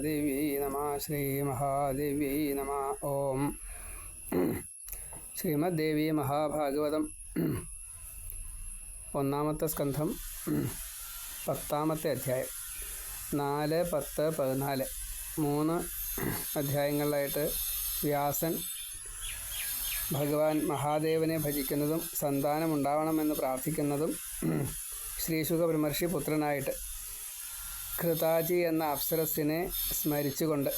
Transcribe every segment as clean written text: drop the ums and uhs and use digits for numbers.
ദേവ്യൈ നമഃ. ശ്രീ മഹാദേവ്യൈ നമഃ. ഓം ശ്രീമദ്ദേവി മഹാഭാഗവതം ഒന്നാമത്തെ സ്കന്ധം 10ാമത്തെ അധ്യായം. 4, 10, 14 3 അധ്യായങ്ങളിലായിട്ട് വ്യാസൻ ഭഗവാൻ മഹാദേവനെ ഭജിക്കുന്നതും സന്താനമുണ്ടാവണമെന്ന് പ്രാർത്ഥിക്കുന്നതും ശ്രീശുക ബ്രഹ്മർഷി പുത്രനായിട്ട് ഘൃതാചി എന്ന അപ്സരസിനെ സ്മരിച്ചുകൊണ്ട്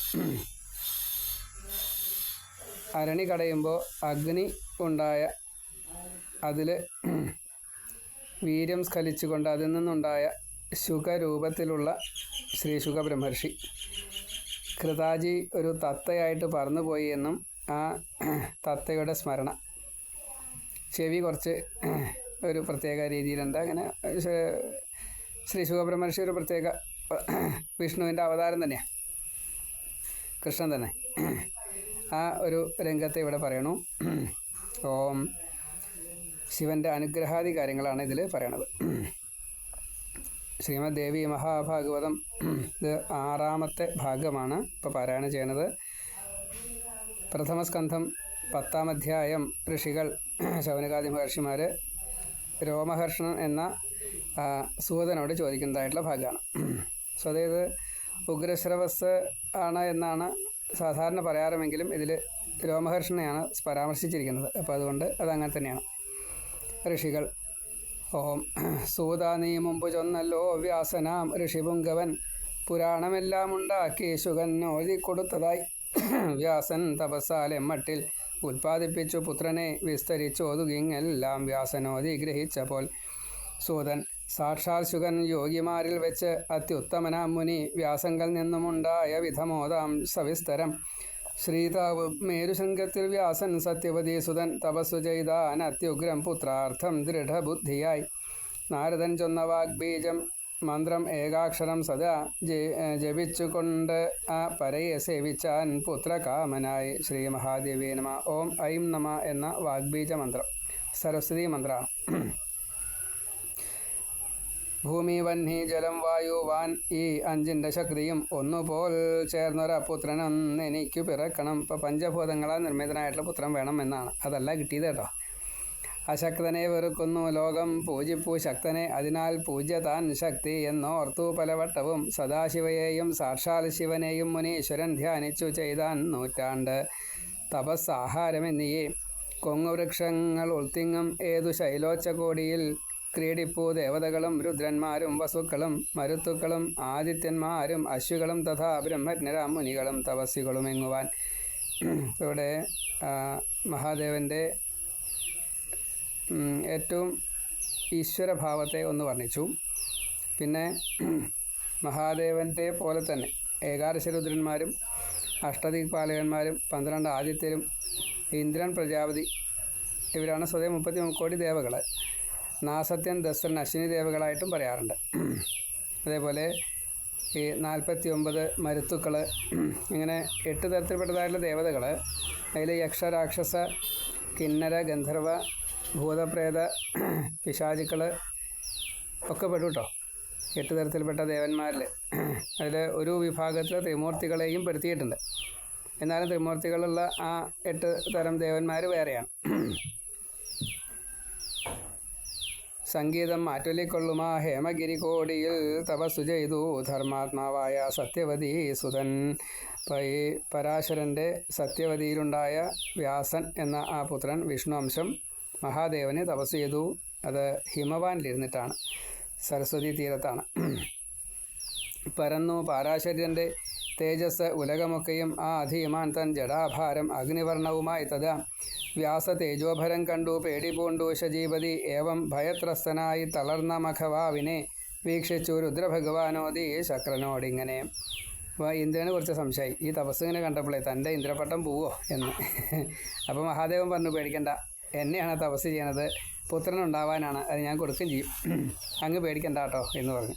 അരണി കടയുമ്പോൾ അഗ്നി ഉണ്ടായ അതിൽ വീര്യം സ്ഖലിച്ചുകൊണ്ട് അതിൽ നിന്നുണ്ടായ ശുഖരൂപത്തിലുള്ള ശ്രീശുക ബ്രഹ്മർഷി ഘൃതാചി ഒരു തത്തയായിട്ട് പറന്നുപോയി എന്നും ആ തത്തയുടെ സ്മരണ ചെവി കുറച്ച് ഒരു പ്രത്യേക രീതിയിലുണ്ട്. അങ്ങനെ ശ്രീശുക ബ്രഹ്മർഷി ഒരു പ്രത്യേക വിഷ്ണുവിൻ്റെ അവതാരം തന്നെയാണ്, കൃഷ്ണൻ തന്നെ. ആ ഒരു രംഗത്തെ ഇവിടെ പറയണു. ഓം ശിവൻ്റെ അനുഗ്രഹാദി കാര്യങ്ങളാണ് ഇതിൽ പറയണത്. ശ്രീമദ്ദേവി മഹാഭാഗവതം ഇത് 6ാമത്തെ ഭാഗമാണ് ഇപ്പോൾ പാരായണം ചെയ്യണത്. പ്രഥമസ്കന്ധം 10ാം അധ്യായം. ഋഷികൾ ശൗനകാദി മഹർഷിമാർ രോമഹർഷണൻ എന്ന സൂതനോട് ചോദിക്കുന്നതായിട്ടുള്ള ഭാഗമാണ്. സോ അതായത് ഉഗ്രശ്രവസ് ആണ് എന്നാണ് സാധാരണ പറയാറുമെങ്കിലും ഇതിൽ രോമഹർഷനെയാണ് പരാമർശിച്ചിരിക്കുന്നത്. അപ്പോൾ അതുകൊണ്ട് അതങ്ങനെ തന്നെയാണ്. ഋഷികൾ ഓം സൂത നീ മുമ്പ് ചൊന്നല്ലോ വ്യാസനാം ഋഷിപുങ്കവൻ പുരാണമെല്ലാം ഉണ്ടാക്കി ശുകൻ ഓതിക്കൊടുത്തതായി വ്യാസൻ തപസ്സാലെ മട്ടിൽ ഉൽപ്പാദിപ്പിച്ചു പുത്രനെ വിസ്തരിച്ചോതുകിങ്ങെല്ലാം വ്യാസനോതി ഗ്രഹിച്ചപ്പോൾ സൂതൻ സാക്ഷാൽ ശുകൻ യോഗിമാരിൽ വെച്ച് അത്യുത്തമനാം മുനി വ്യാസങ്കൽ നിന്നുമുണ്ടായ വിധമോദാം സവിസ്തരം ശ്രീതാവ് മേരുശൃംഗത്തിൽ വ്യാസൻ സത്യവതി സുതൻ തപസ്സു ചെയ്താൻ അത്യുഗ്രം പുത്രാർത്ഥം ദൃഢബുദ്ധിയായി നാരദൻ ചൊന്ന വാഗ്ബീജം മന്ത്രം ഏകാക്ഷരം സദാ ജപിച്ചുകൊണ്ട് ആ പരയെ സേവിച്ചാൻ പുത്രകാമനായി. ശ്രീ മഹാദേവി നമ. ഓം ഐം നമ എന്ന വാഗ്ബീജ മന്ത്രം സരസ്വതി മന്ത്രമാണ്. ഭൂമി, വന്നി, ജലം, വായു, വാൻ ഈ 5ൻ്റെ ശക്തിയും ഒന്നുപോൽ ചേർന്നൊരപുത്രനൊന്ന് എനിക്ക് പിറക്കണം. ഇപ്പോൾ പഞ്ചഭൂതങ്ങളാൽ നിർമ്മിതനായിട്ടുള്ള പുത്രൻ വേണം എന്നാണ്. അതല്ല കിട്ടിയത് കേട്ടോ. അശക്തനെ വെറുക്കുന്നു ലോകം പൂജിപ്പൂ ശക്തനെ, അതിനാൽ പൂജ്യ താൻ ശക്തി എന്നോർത്തു പലവട്ടവും സദാശിവയെയും സാക്ഷാൽ ശിവനെയും മുനീശ്വരൻ ധ്യാനിച്ചു ചെയ്താൻ നൂറ്റാണ്ട് തപസ്സാഹാരമെന്നിയേ. കൊങ്ങുവൃക്ഷങ്ങൾ ഉൾത്തിങ്ങും ഏതു ശൈലോച്ചകോടിയിൽ ക്രീഡിപ്പൂ ദേവതകളും രുദ്രന്മാരും വസുക്കളും മരുത്തുക്കളും ആദിത്യന്മാരും അശ്വികളും തഥാ ബ്രഹ്മജ്ഞരാം മുനികളും തപസ്സികളും എങ്ങുവാൻ. ഇവിടെ മഹാദേവൻ്റെ ഏറ്റവും ഈശ്വരഭാവത്തെ ഒന്ന് വർണ്ണിച്ചു. പിന്നെ മഹാദേവൻ്റെ പോലെ തന്നെ ഏകാദശരുദ്രന്മാരും അഷ്ടദിക്പാലകന്മാരും 12 ആദിത്യരും ഇന്ദ്രൻ പ്രജാപതി ഇവരാണ് സ്വതേ 33 കോടി ദേവകൾ. നാസത്യൻ, ദസ്രൻ, അശ്വിനി ദേവകളായിട്ടും പറയാറുണ്ട്. അതേപോലെ ഈ 49 മരുത്തുക്കൾ, ഇങ്ങനെ 8 തരത്തിൽപ്പെട്ടതായിട്ടുള്ള ദേവതകൾ. അതിൽ യക്ഷ, രാക്ഷസ, കിന്നര, ഗന്ധർവ, ഭൂതപ്രേത, പിശാചുക്കൾ ഒക്കെ പെട്ടു കേട്ടോ. 8 തരത്തിൽപ്പെട്ട ദേവന്മാരിൽ അതിൽ ഒരു വിഭാഗത്തിൽ ത്രിമൂർത്തികളെയും പെടുത്തിയിട്ടുണ്ട്. എന്നാലും ത്രിമൂർത്തികളുള്ള ആ 8 തരം ദേവന്മാർ വേറെയാണ്. സംഗീതം മാറ്റൊല്ലിക്കൊള്ളുമാ ഹേമഗിരി കോടിയിൽ തപസ്സു ചെയ്തു ധർമാത്മാവായ സത്യവതി സുതൻ. അപ്പോൾ ഈ പരാശരൻ്റെ സത്യവതിയിലുണ്ടായ വ്യാസൻ എന്ന ആ പുത്രൻ വിഷ്ണു അംശം മഹാദേവനെ തപസ് ചെയ്തു. അത് ഹിമവാനിലിരുന്നിട്ടാണ്, സരസ്വതി തീരത്താണ്. പരന്നു പാരാശര്യൻ്റെ തേജസ് ഉലകമൊക്കെയും ആ അധീമാൻ തൻ ജടാഭാരം അഗ്നിവർണവുമായി തഥാ വ്യാസ തേജോഭരം കണ്ടു പേടിപൂണ്ടു ശജീപതി. ഏവം ഭയത്രസ്തനായി തളർന്ന മഖവാവിനെ വീക്ഷിച്ചു രുദ്രഭഗവാനോദി ശക്രനോടിങ്ങനെ. അപ്പോൾ ഇന്ദ്രന് കുറച്ച് സംശയമായി. ഈ തപസ് ഇങ്ങനെ കണ്ടപ്പോഴേ തൻ്റെ ഇന്ദ്രപട്ടം പോവോ എന്ന്. അപ്പോൾ മഹാദേവൻ പറഞ്ഞു, പേടിക്കണ്ട, എന്നെയാണ് തപസ് ചെയ്യണത്, പുത്രനുണ്ടാവാനാണ്, അത് ഞാൻ കൊടുക്കുകയും ചെയ്യും, അങ്ങ് പേടിക്കണ്ട കേട്ടോ എന്ന് പറഞ്ഞു.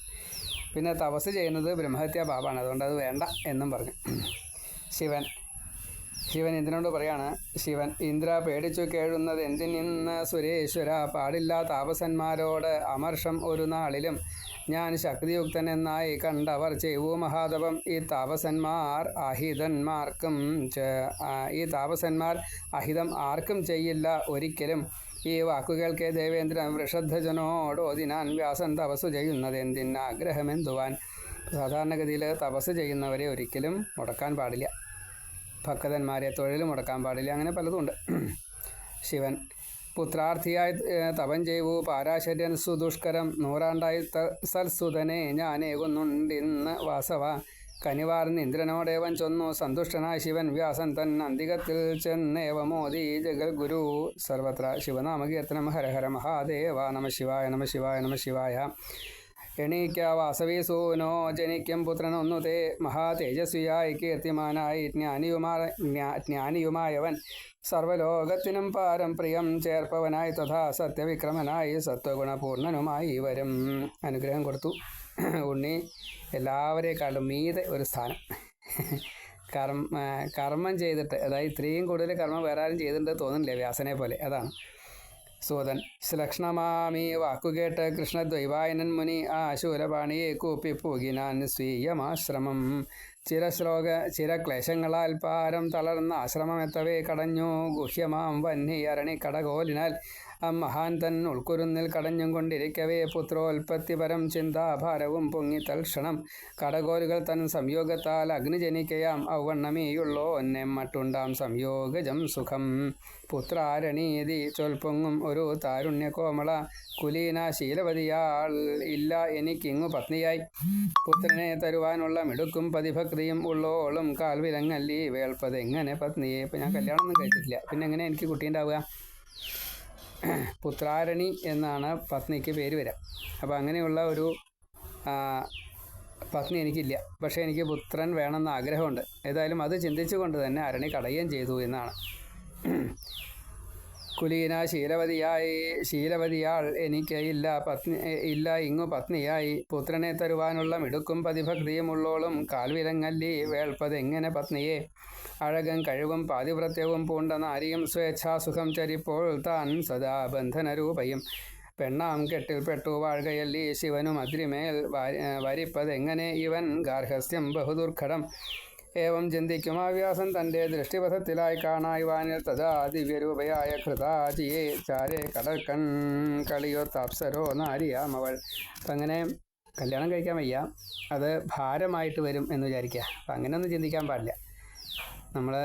പിന്നെ തപസ് ചെയ്യുന്നത് ബ്രഹ്മഹത്യാ പാപമാണ്, അതുകൊണ്ട് അത് വേണ്ട എന്നും പറഞ്ഞു. ശിവൻ ശിവൻ ഇന്ദ്രനോട് പറയാണ്, ശിവൻ, ഇന്ദ്ര പേടിച്ചു കേഴുന്നത് എന്തിനിന്ന് സുരേശ്വര, പാടില്ല താപസന്മാരോട് അമർഷം ഒരു നാളിലും, ഞാൻ ശക്തിയുക്തനെന്നായി കണ്ടവർ ചെയ്വൂ മഹാതപം, ഈ താപസന്മാർ അഹിതം ആർക്കും ചെയ്യില്ല ഒരിക്കലും. ഈ വാക്കുകൾക്ക് ദേവേന്ദ്രൻ വൃഷധ്വജനോടോതിനാൻ, വ്യാസൻ തപസ്സു ചെയ്യുന്നത് എന്തിനാഗ്രഹമെന്തുവാൻ. സാധാരണഗതിയിൽ തപസ് ചെയ്യുന്നവരെ ഒരിക്കലും മുടക്കാൻ പാടില്ല, ഭക്തന്മാരെ തൊഴിൽ മുടക്കാൻ പാടില്ല, അങ്ങനെ പലതുമുണ്ട്. ശിവൻ, പുത്രാർത്ഥിയായി തപം ചെയ്വൂ പാരാശര്യൻ സുദുഷ്കരം, നൂറാണ്ടായി സൽസുതനെ ഞാനേകുന്നുണ്ടിന്ന് വാസവ. കനിവാർന്ന് ഇന്ദ്രനോടേവൻ ചൊന്നു സന്തുഷ്ടനായ ശിവൻ, വ്യാസൻ തൻ അന്തികത്തിൽ ചെന്നേവമോദി ജഗൽഗുരു. സർവത്ര ശിവനാമകീർത്തനം. ഹര ഹര മഹാദേവ. നമ ശിവായ നമ ശിവായ നമ ശിവായ. എണീക്ക വാസവീസൂനോ, ജനിക്കും പുത്രനൊന്നു തേ, മഹാതേജസ്വിയായി കീർത്തിമാനായി ജ്ഞാനിയുമായവൻ, സർവലോകത്തിനും പാരം പ്രിയം ചേർപ്പവനായി തഥാ സത്യവിക്രമനായി സത്വഗുണപൂർണനുമായി വരും. അനുഗ്രഹം കൊടുത്തു. ഉണ്ണി എല്ലാവരെക്കാളും മീതെ ഒരു സ്ഥാനം. കർമ്മം ചെയ്തിട്ട്, അതായത് ഇത്രയും കൂടുതൽ കർമ്മം വേറെ ആരും ചെയ്തിട്ടുണ്ട് തോന്നുന്നില്ല വ്യാസനെ പോലെ. അതാണ് സൂതൻ. ശ്ലക്ഷ്ണമാമീ വാക്കുകേട്ട് കൃഷ്ണദ്വൈവായനൻ മുനി ശൂലപാണിയെ കൂപ്പിപ്പൂകിനാൻ സ്വീയമാശ്രമം. ചിരക്ലേശങ്ങളാൽ പാരം തളർന്ന ആശ്രമമെത്തവേ കടഞ്ഞു ഗുഹ്യമാം വന്നി അരണി കടകോലിനാൽ മഹാൻ തൻ ഉൾക്കുരുന്നിൽ കടഞ്ഞും കൊണ്ടിരിക്കവേ പുത്രോൽപത്തിപരം ചിന്താഭാരവും പൊങ്ങി തൽക്ഷണം. കടകോലുകൾ തൻ സംയോഗത്താൽ അഗ്നി ജനിക്കയാം ഔവണ്ണമേയുള്ളോ മട്ടുണ്ടാം സംയോഗജം സുഖം. പുത്രാരണീതി ചൊൽപ്പൊങ്ങും ഒരു താരുണ്യകോമള കുലീന ശീലവതിയാൾ ഇല്ല എനിക്കിങ്ങു പത്നിയായി. പുത്രനെ തരുവാനുള്ള മിടുക്കും പതിഭക്തിയും ഉള്ളോളും കാൽവിലങ്ങല്ലി വേൾപ്പത് എങ്ങനെ പത്നിയെ. ഇപ്പം ഞാൻ കല്യാണമൊന്നും കഴിച്ചിട്ടില്ല, പിന്നെ എങ്ങനെ എനിക്ക് കുട്ടിയുണ്ടാവുക? പുത്രാരണി എന്നാണ് പത്നിക്ക് പേര് വരിക. അപ്പോൾ അങ്ങനെയുള്ള ഒരു പത്നി എനിക്കില്ല. പക്ഷേ എനിക്ക് പുത്രൻ വേണമെന്ന് ആഗ്രഹമുണ്ട്. ഏതായാലും അത് ചിന്തിച്ചുകൊണ്ട് തന്നെ അരണി കടയുകയും ചെയ്തു എന്നാണ്. കുലീന ശീലവതിയാൾ എനിക്ക് ഇല്ല ഇങ്ങു പത്നിയായി. പുത്രനെ തരുവാനുള്ള മിടുക്കും പതിഭക്തിയും ഉള്ളോളും കാൽവിലങ്ങല്ലി വേൾപ്പത് എങ്ങനെ പത്നിയെ. അഴകും കഴിവും പാതിവ്രത്യവും പൂണ്ട നാരിയും സ്വേച്ഛാസുഖം ചരിപ്പോൾ താൻ സദാ ബന്ധനരൂപയും. പെണ്ണാം കെട്ടിൽപ്പെട്ടു വാഴുകയല്ലി ശിവനും അദ്രിമേൽ വരിപ്പതെങ്ങനെ ഇവൻ ഗാർഹസ്ഥ്യം ബഹുദുർഘടം. ഏവം ചിന്തിക്കുമാ വ്യാസൻ തൻ്റെ ദൃഷ്ടിപഥത്തിലായി കാണായി വാനിൽ തഥാ ദിവ്യരൂപയായ കൃതാചിയെ ചാരെ കടൽക്കൺ കളിയൊത്തപ്സരോ നാരിയാമവൾ. അപ്പം അങ്ങനെ കല്യാണം കഴിക്കാൻ വയ്യ, അത് ഭാരമായിട്ട് വരും എന്ന് വിചാരിക്കുക. അപ്പം അങ്ങനെയൊന്നും ചിന്തിക്കാൻ പാടില്ല. നമ്മൾ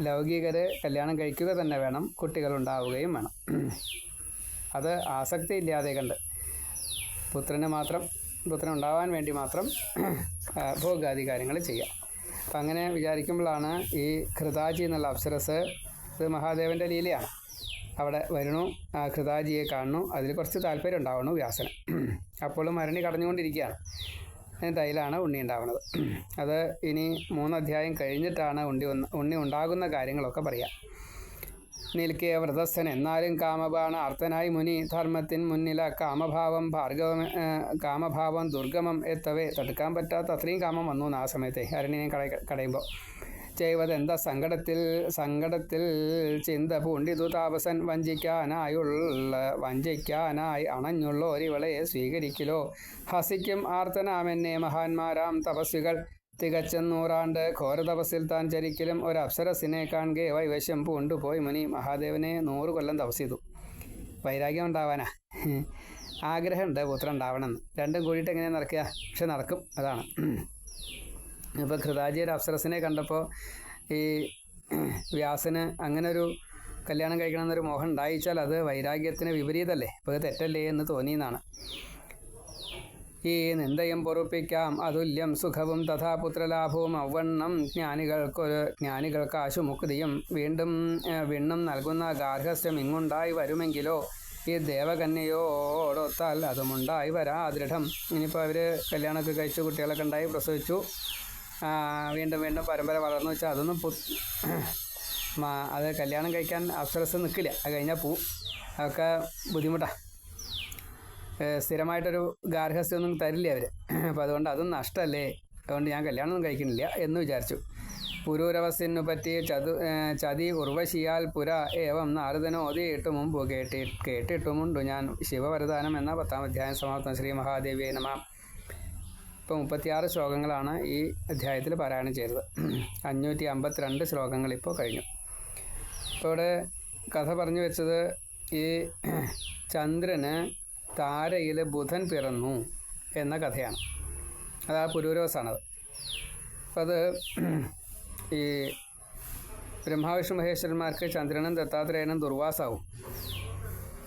ലൗകികർ കല്യാണം കഴിക്കുക തന്നെ വേണം, കുട്ടികളുണ്ടാവുകയും വേണം. അത് ആസക്തി ഇല്ലാതെ കണ്ട് പുത്രൻ ഉണ്ടാവാൻ വേണ്ടി മാത്രം ഭോഗാദി കാര്യങ്ങൾ ചെയ്യാം. അപ്പം അങ്ങനെ വിചാരിക്കുമ്പോഴാണ് ഈ ഘൃതാജി എന്നുള്ള അപ്സരസ്, ഇത് മഹാദേവൻ്റെ ലീലയാണ്. അവിടെ വരുന്നു, ഘൃതാജിയെ കാണുന്നു, അതിൽ കുറച്ച് താല്പര്യം ഉണ്ടാവണു വ്യാസന്. അപ്പോഴും അരണി കടഞ്ഞുകൊണ്ടിരിക്കുകയാണ്. എന്നിട്ട് അതിലാണ് ഉണ്ണി ഉണ്ടാവുന്നത്. അത് ഇനി 3 അധ്യായം കഴിഞ്ഞിട്ടാണ് ഉണ്ണി ഉണ്ടാകുന്ന കാര്യങ്ങളൊക്കെ പറയാം. നിൽക്കേ വ്രതസ്ഥൻ എന്നാലും കാമബാണ അർത്ഥനായി മുനി, ധർമ്മത്തിൻ മുന്നില കാമഭാവം ദുർഗമം എത്തവേ. തടുക്കാൻ പറ്റാത്ത അത്രയും കാമം വന്നു ആ സമയത്തെ അരണ്യനെ കടയുമ്പോൾ. ചെയ്വതെന്താ സങ്കടത്തിൽ ചിന്ത പൂണ്ടിതു താപസൻ, വഞ്ചിക്കാനായി അണഞ്ഞുള്ള ഒരിവളെ സ്വീകരിക്കലോ. ഹസിക്കും ആർത്തനാമെന്നെ മഹാന്മാരാം തപസ്വികൾ, തികച്ചും 100 ആണ്ട് ഘോരതപസ്സിൽ താൻ ചരിക്കലും ഒരു അപ്സരസിനെ കാണുകെ വൈവശ്യം പൂണ്ടുപോയി മുനി. മഹാദേവനെ 100 കൊല്ലം തപസ് ചെയ്തു. വൈരാഗ്യം ഉണ്ടാവാനാ, ആഗ്രഹമുണ്ട് പുത്രൻ ഉണ്ടാവണമെന്ന്. രണ്ടും കൂടിയിട്ട് എങ്ങനെയാണ് നടക്കുക? പക്ഷെ നടക്കും, അതാണ്. ഇപ്പോൾ ഘൃതാജിയുടെ അപ്സരസിനെ കണ്ടപ്പോൾ ഈ വ്യാസന് അങ്ങനെ ഒരു കല്യാണം കഴിക്കണമെന്നൊരു മോഹം ഉണ്ടായിച്ചാൽ അത് വൈരാഗ്യത്തിന് വിപരീതമല്ലേ, അപ്പോൾ അത് തെറ്റല്ലേ എന്ന് തോന്നിയെന്നാണ്. ഈ നിന്ദയും പൊറുപ്പിക്കാം അതുല്യം സുഖവും തഥാ പുത്രലാഭവും ഔവണ്ണം ജ്ഞാനികൾക്ക് ആശുമുക്തിയും. വീണ്ടും നൽകുന്ന ഗാർഹസ്ഥ്യം ഇങ്ങുണ്ടായി വരുമെങ്കിലോ ഈ ദേവകന്യയോടൊത്താൽ അതുമുണ്ടായി വരാ ദൃഢം. ഇനിയിപ്പോൾ അവർ കല്യാണമൊക്കെ കഴിച്ചു, കുട്ടികളൊക്കെ ഉണ്ടായി, പ്രസവിച്ചു, വീണ്ടും പരമ്പര വളർന്നു വെച്ചാൽ അതൊന്നും അത് കല്യാണം കഴിക്കാൻ അപ്സരസ് നിൽക്കില്ല. അത് കഴിഞ്ഞാൽ പോവും. അതൊക്കെ ബുദ്ധിമുട്ടാണ്. സ്ഥിരമായിട്ടൊരു ഗാർഹസ്ഥ്യമൊന്നും തരില്ല അവർ. അപ്പോൾ അതുകൊണ്ട് അതും നഷ്ടമല്ലേ, അതുകൊണ്ട് ഞാൻ കല്യാണമൊന്നും കഴിക്കുന്നില്ല എന്ന് വിചാരിച്ചു. പുരൂരവസിനു പറ്റി ചതി ഉർവശിയാൽ പുര ഏവം നാരദനോദിയിട്ട് മുമ്പ് കേട്ടിട്ടുമുണ്ടു ഞാൻ. ശിവവരദാനം എന്ന 10-ാം അധ്യായം സമാപ്തം. ശ്രീ മഹാദേവിയെ നമ. ഇപ്പോൾ 36 ശ്ലോകങ്ങളാണ് ഈ അധ്യായത്തിൽ പാരായണം ചെയ്തത്. 552 ശ്ലോകങ്ങൾ ഇപ്പോൾ കഴിഞ്ഞു. ഇപ്പോൾ ഇവിടെ കഥ പറഞ്ഞു വെച്ചത് ഈ ചന്ദ്രന് താരയിൽ ബുധൻ പിറന്നു എന്ന കഥയാണ്. അത് ആ പുരൂരവസാണത്. അപ്പം അത് ഈ ബ്രഹ്മാവിഷ്ണു മഹേശ്വരന്മാർക്ക് ചന്ദ്രനും ദത്താത്രേയനും ദുർവാസാവും.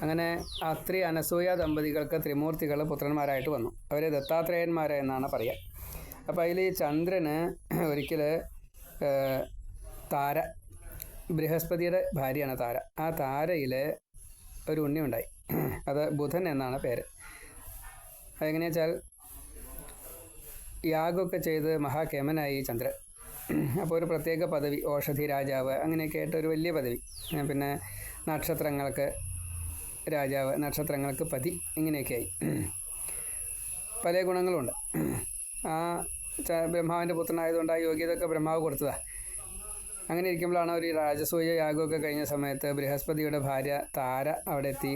അങ്ങനെ അത്രി അനസൂയ ദമ്പതികൾക്ക് ത്രിമൂർത്തികൾ പുത്രന്മാരായിട്ട് വന്നു. അവരെ ദത്താത്രേയന്മാരെ എന്നാണ് പറയുക. അപ്പോൾ അതിൽ ഈ ചന്ദ്രന് ഒരിക്കൽ താര, ബൃഹസ്പതിയുടെ ഭാര്യയാണ് താര. ആ താരയിൽ ഒരു ഉണ്ണി ഉണ്ടായി. അത് ബുധൻ എന്നാണ് പേര്. അതെങ്ങനെയാ വെച്ചാൽ യാഗമൊക്കെ ചെയ്ത് മഹാകേമനായി ചന്ദ്രൻ. അപ്പോൾ ഒരു പ്രത്യേക പദവി, ഓഷധി രാജാവ്, അങ്ങനെയൊക്കെ ആയിട്ട് ഒരു വലിയ പദവി. പിന്നെ നക്ഷത്രങ്ങൾക്ക് രാജാവ്, നക്ഷത്രങ്ങൾക്ക് പതി, ഇങ്ങനെയൊക്കെയായി പല ഗുണങ്ങളുണ്ട്. ആ ബ്രഹ്മാവിൻ്റെ പുത്രനായതുകൊണ്ട് ആ യോഗ്യതയൊക്കെ ബ്രഹ്മാവ് കൊടുത്തതാണ്. അങ്ങനെ ഇരിക്കുമ്പോഴാണ് ഒരു രാജസൂയ യാഗമൊക്കെ കഴിഞ്ഞ സമയത്ത് ബൃഹസ്പതിയുടെ ഭാര്യ താര അവിടെ എത്തി.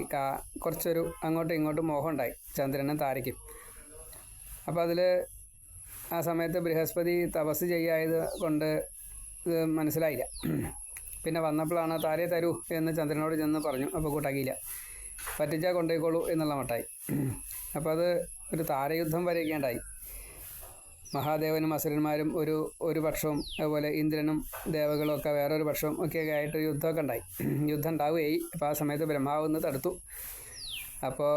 കുറച്ചൊരു അങ്ങോട്ടും ഇങ്ങോട്ടും മോഹം ഉണ്ടായി ചന്ദ്രനും താരയ്ക്കും. അപ്പോൾ അതിൽ ആ സമയത്ത് ബൃഹസ്പതി തപസ് ചെയ്യായത് കൊണ്ട് ഇത് മനസ്സിലായില്ല. പിന്നെ വന്നപ്പോഴാണ് താരയെ തരൂ എന്ന് ചന്ദ്രനോട് ചെന്ന് പറഞ്ഞു. അപ്പോൾ കൂട്ടാക്കിയില്ല. പറ്റിച്ചാൽ കൊണ്ടുപോയിക്കോളൂ എന്നുള്ള മട്ടായി. അപ്പോൾ അത് ഒരു താരയുദ്ധം വരെയൊക്കെ ഉണ്ടായി. മഹാദേവനും അസുരന്മാരും ഒരു പക്ഷവും, അതുപോലെ ഇന്ദ്രനും ദേവകളും ഒക്കെ വേറൊരു പക്ഷവും ഒക്കെ ആയിട്ട് യുദ്ധമൊക്കെ ഉണ്ടായി. യുദ്ധം ഉണ്ടാവുകയായി. അപ്പോൾ ആ സമയത്ത് ബ്രഹ്മാവ് ഒന്ന് തടുത്തു. അപ്പോൾ